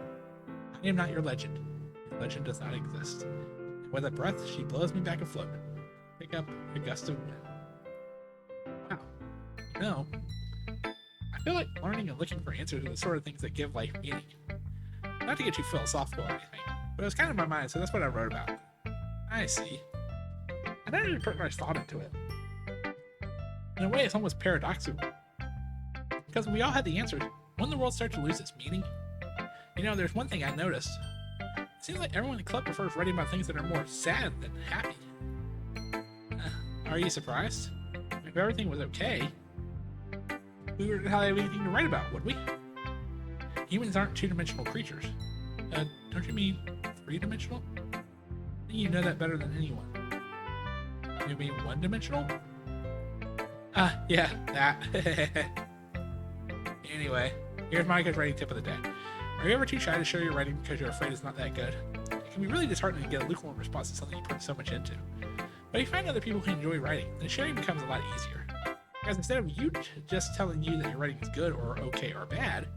I am not your legend. Your legend does not exist. And with a breath, she blows me back afloat. Pick up a gust of wind. Wow. You know, I feel like learning and looking for answers are the sort of things that give life meaning. Not to get too philosophical or anything, but it was kind of my mind, so that's what I wrote about. I see. I never really put much thought into it. In a way, it's almost paradoxical. Because we all had the answers. When the world starts to lose its meaning? You know, there's one thing I noticed. It seems like everyone in the club prefers writing about things that are more sad than happy. Are you surprised? If everything was okay, we wouldn't have anything to write about, would we? Humans aren't two-dimensional creatures. Don't you mean three-dimensional? I think you know that better than anyone. You mean one-dimensional? Yeah, that. Anyway, here's Monica's writing tip of the day. Are you ever too shy to share your writing because you're afraid it's not that good? It can be really disheartening to get a lukewarm response to something you put so much into. But if you find other people who enjoy writing, then sharing becomes a lot easier. Because instead of you just telling you that your writing is good or okay or bad,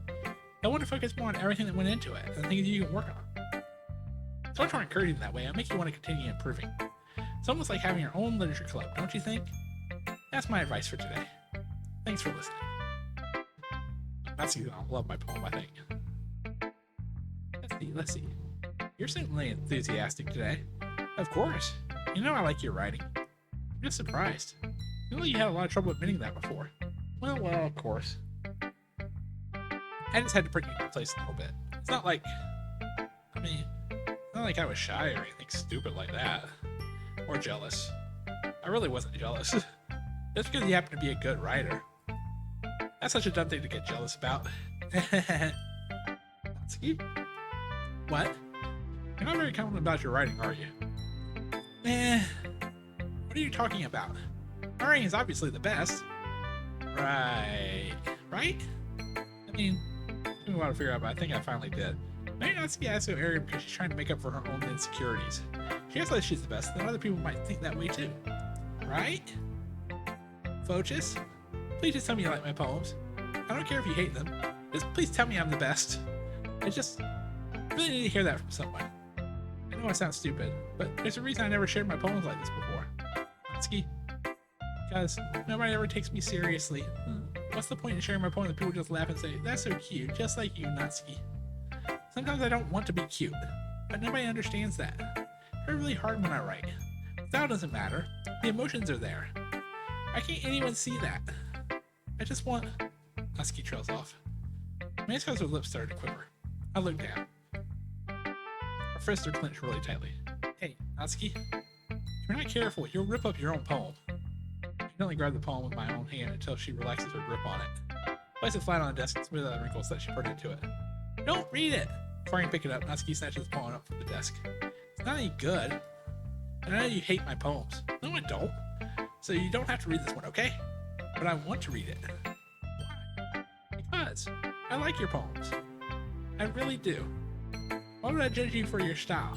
they'll want to focus more on everything that went into it and the things you can work on. So much more encouraging that way, it'll make you want to continue improving. It's almost like having your own literature club, don't you think? That's my advice for today. Thanks for listening. Natsuki's gonna love my poem, I think. Let's see. You're certainly enthusiastic today. Of course. You know I like your writing. I'm just surprised. You know you had a lot of trouble admitting that before. Well, of course. I just had to bring you to place a little bit. It's not like I was shy or anything stupid like that. Or jealous. I really wasn't jealous. Just because you happen to be a good writer. That's such a dumb thing to get jealous about. Natsuki? What? You're not very confident about your writing, are you? What are you talking about? My writing is obviously the best. Right? I mean, took me a while to figure out, but I think I finally did. Maybe Natsuki acts so arrogant because she's trying to make up for her own insecurities. She acts like she's the best, then other people might think that way too. Right? Phochus? Please just tell me you like my poems. I don't care if you hate them. Just please tell me I'm the best. I just really need to hear that from someone. I know I sound stupid, but there's a reason I never shared my poems like this before. Natsuki? Because nobody ever takes me seriously. What's the point in sharing my poems if people just laugh and say, that's so cute, just like you, Natsuki? Sometimes I don't want to be cute, but nobody understands that. I try really hard when I write. Style doesn't matter. The emotions are there. Why can't anyone see that? I just want... Natsuki trails off. Maybe her lips started to quiver. I looked down. Her fists are clenched really tightly. Hey, Natsuki. If you're not careful, you'll rip up your own poem. I gently grabbed the poem with my own hand until she relaxes her grip on it. Place it flat on the desk and smooth out the wrinkles that she put into it. Don't read it! Before I can pick it up, Natsuki snatches the poem up from the desk. It's not any good. And I know you hate my poems. No, I don't. So you don't have to read this one, okay? But I want to read it. Why? Because I like your poems. I really do. Why would I judge you for your style?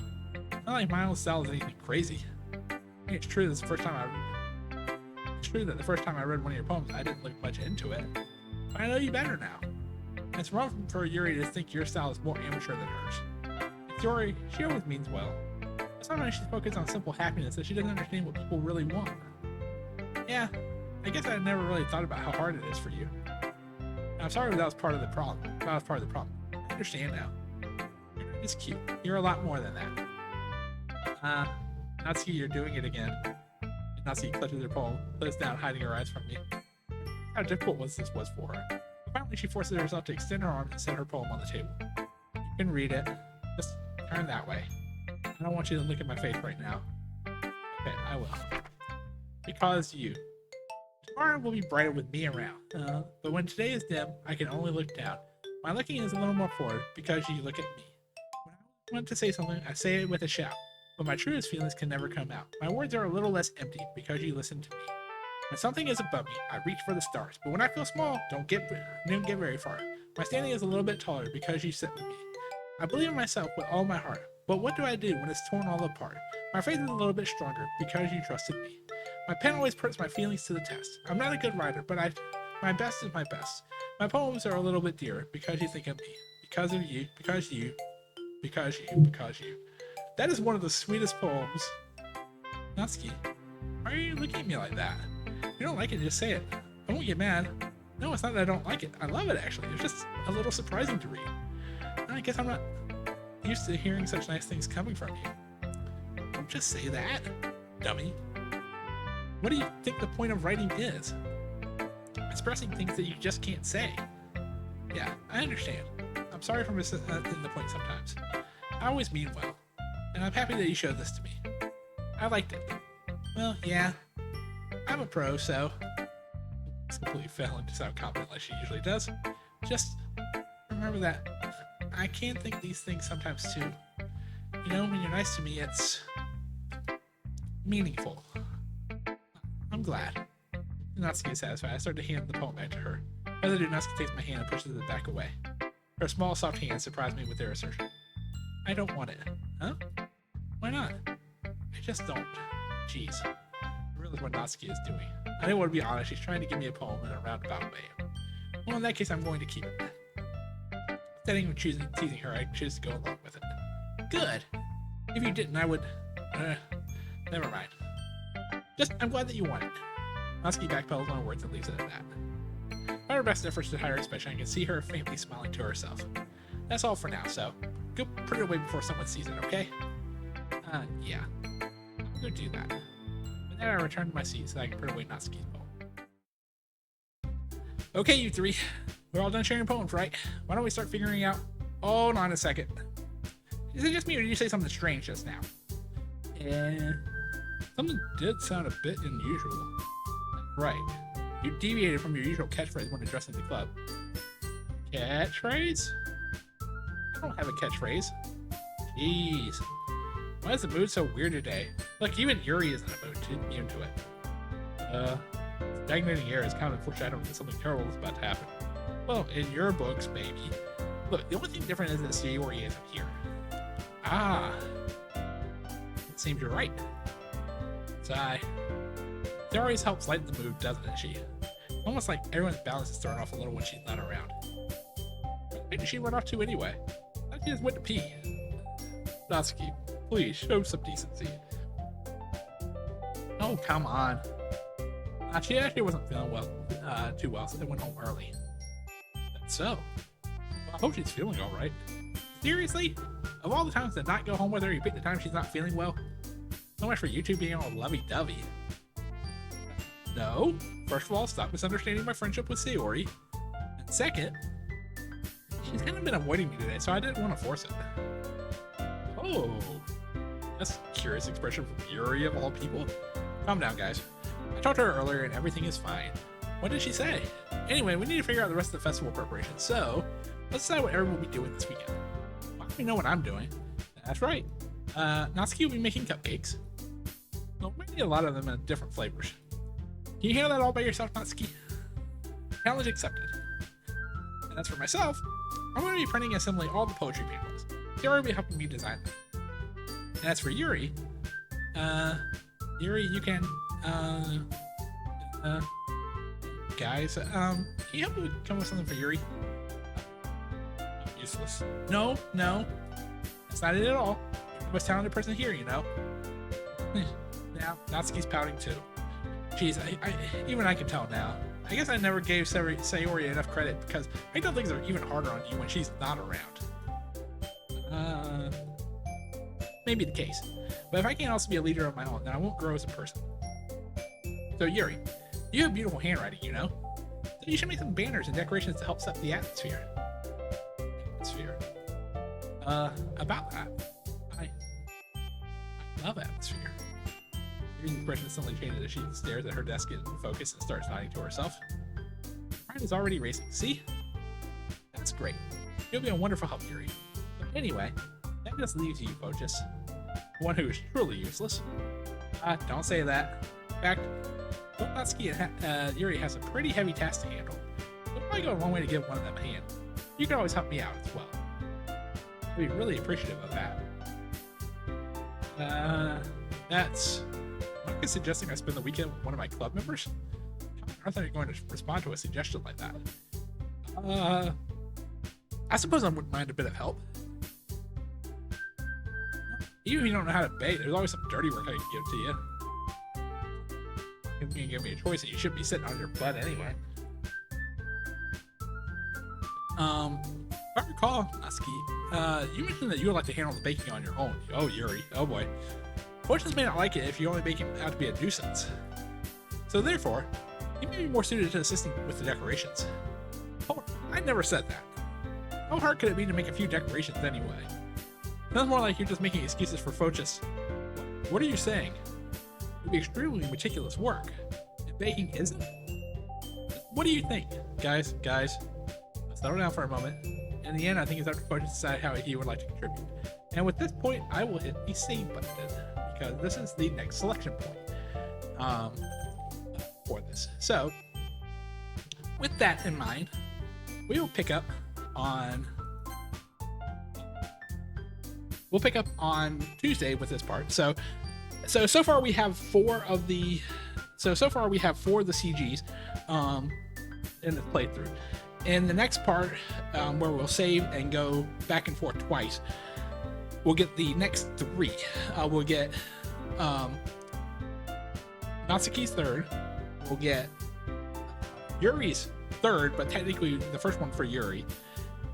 Not like my own style is anything crazy. I mean, it's true that the first time I read one of your poems, I didn't look much into it. But I know you better now. And it's wrong for Yuri to think your style is more amateur than hers. It's Yuri, she always means well. But sometimes she's focused on simple happiness that she doesn't understand what people really want. Yeah, I guess I never really thought about how hard it is for you. I'm sorry that was part of the problem. I understand now. You're not just cute. You're a lot more than that. Natsuki, you're doing it again. Natsuki clutches her poem, puts down, hiding her eyes from me. How difficult this was for her. Finally, she forces herself to extend her arms and set her poem on the table. You can read it. Just turn that way. I don't want you to look at my face right now. Okay, I will. Because you. Tomorrow will be brighter with me around. But when today is dim, I can only look down. My looking is a little more forward because you look at me. When I want to say something, I say it with a shout. But my truest feelings can never come out. My words are a little less empty because you listen to me. When something is above me, I reach for the stars. But when I feel small, don't get very far. My standing is a little bit taller because you sit with me. I believe in myself with all my heart. But what do I do when it's torn all apart? My faith is a little bit stronger because you trusted me. My pen always puts my feelings to the test. I'm not a good writer, but my best is my best. My poems are a little bit dearer because you think of me. Because of you, because you. That is one of the sweetest poems. Natsuki, why are you looking at me like that? If you don't like it, just say it. I won't get mad. No, it's not that I don't like it. I love it, actually. It's just a little surprising to read. I guess I'm not used to hearing such nice things coming from you. Don't just say that, dummy. What do you think the point of writing is? Expressing things that you just can't say. Yeah, I understand. I'm sorry for missing the point sometimes. I always mean well, and I'm happy that you showed this to me. I liked it. Well, yeah, I'm a pro, so... It's completely failing to sound confident like she usually does. Just remember that I can think these things sometimes too. You know, when you're nice to me, it's meaningful. I'm glad. Natsuki is satisfied. I start to hand the poem back to her. As I do, Natsuki takes my hand and pushes it back away. Her small, soft hands surprise me with their assertion. I don't want it. Huh? Why not? I just don't. Jeez. I realize what Natsuki is doing. I don't want to be honest. She's trying to give me a poem in a roundabout way. Well, in that case, I'm going to keep it. Instead of teasing her, I choose to go along with it. Good. If you didn't, I would... never mind. I'm glad that you want it. Natsuki backpedals on her words and leaves it at that. By her best efforts to hide her expression, I can see her faintly smiling to herself. That's all for now, so go put it away before someone sees it, okay? Yeah. I'll go do that. But then I return to my seat so that I can put away Natsuki's poem. Okay, you three. We're all done sharing poems, right? Why don't we start figuring out... Hold on a second. Is it just me, or did you say something strange just now? Something did sound a bit unusual. Right. You deviated from your usual catchphrase when addressing the club. Catchphrase? I don't have a catchphrase. Jeez. Why is the mood so weird today? Look, even Yuri isn't in a mood to immune to it. Stagnating air is kind of foreshadowing that something terrible is about to happen. Well, in your books, maybe. Look, the only thing different is that Sayori isn't here. Ah. It seems you're right. Sigh. It always helps lighten the mood, doesn't it, she? Almost like everyone's balance is thrown off a little when she's not around. Where did she run off to anyway? I just went to pee. Natsuki, please show some decency. Oh, come on. She actually wasn't feeling too well, so they went home early. That's so. Well, I hope she's feeling alright. Seriously? Of all the times to not go home with her, you pick the time she's not feeling well? So much for you two being all lovey-dovey. No. First of all, stop misunderstanding my friendship with Sayori. And second, she's kind of been avoiding me today, so I didn't want to force it. Oh. That's a curious expression from Yuri of all people. Calm down, guys. I talked to her earlier and everything is fine. What did she say? Anyway, we need to figure out the rest of the festival preparation, so let's decide what everyone will be doing this weekend. Well, I know what I'm doing. That's right. Natsuki will be making cupcakes. Well, maybe a lot of them in different flavors. Can you handle that all by yourself, Natsuki? Challenge accepted. And as for myself, I'm going to be printing and assembling all the poetry pamphlets. Yuri will be helping me design them. And as for Yuri, you can, guys, can you help me come with something for Yuri? Useless. No, that's not it at all. You're the most talented person here, you know. Now, Natsuki's pouting too. Jeez, even I can tell now. I guess I never gave Sayori enough credit because I know things are even harder on you when she's not around. Maybe the case. But if I can't also be a leader of my own, then I won't grow as a person. So Yuri, you have beautiful handwriting, you know? So you should make some banners and decorations to help set the atmosphere. About that, I love atmosphere. Yuri's expression suddenly changes as she stares at her desk in focus and starts nodding to herself. Mind is already racing. See? That's great. You'll be a wonderful help, Yuri. But anyway, that just leaves you, Bochus. One who is truly useless. Don't say that. In fact, Natsuki and Yuri has a pretty heavy task to handle. It'll probably go a long way to give one of them a hand. You can always help me out as well. I'd be really appreciative of that. That's... Manga suggesting I spend the weekend with one of my club members? How on earth are you going to respond to a suggestion like that? I suppose I wouldn't mind a bit of help. Even if you don't know how to bake, there's always some dirty work I can give to you. If you can give me a choice, you shouldn't be sitting on your butt anyway. If I recall, Natsuki, you mentioned that you would like to handle the baking on your own. Oh, Yuri. Oh boy. Fortunes may not like it if you only make him out to be a nuisance. So therefore, you may be more suited to assisting with the decorations. Oh, I never said that. How hard could it be to make a few decorations anyway? Sounds more like you're just making excuses for Phochus. What are you saying? It would be extremely meticulous work. And baking isn't? What do you think? Guys, let's settle down for a moment. In the end, I think it's up to Phochus to decide how he would like to contribute. And with this point, I will hit the save button, because this is the next selection point for this. So, with that in mind, we will pick up on Tuesday with this part. So far we have four of the CGs in this playthrough. In the next part, where we'll save and go back and forth twice, we'll get the next three. We'll get Natsuki's third. We'll get Yuri's third, but technically the first one for Yuri.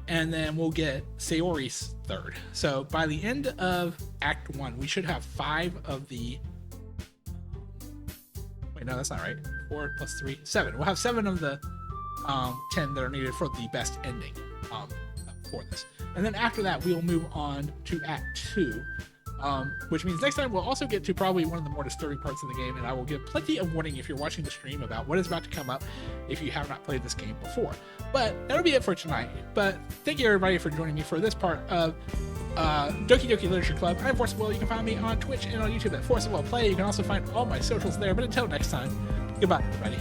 And then we'll get Sayori's third. So by the end of Act 1, we should have 5 of the... Wait, no, that's not right. 4 plus 3, 7. We'll have 7 of the 10 that are needed for the best ending for this. And then after that, we'll move on to Act 2, which means next time we'll also get to probably one of the more disturbing parts of the game, and I will give plenty of warning if you're watching the stream about what is about to come up if you have not played this game before. But that'll be it for tonight. But thank you everybody for joining me for this part of Doki Doki Literature Club. I'm Force of Will. You can find me on Twitch and on YouTube at Force of Will Play. You can also find all my socials there. But until next time, goodbye everybody.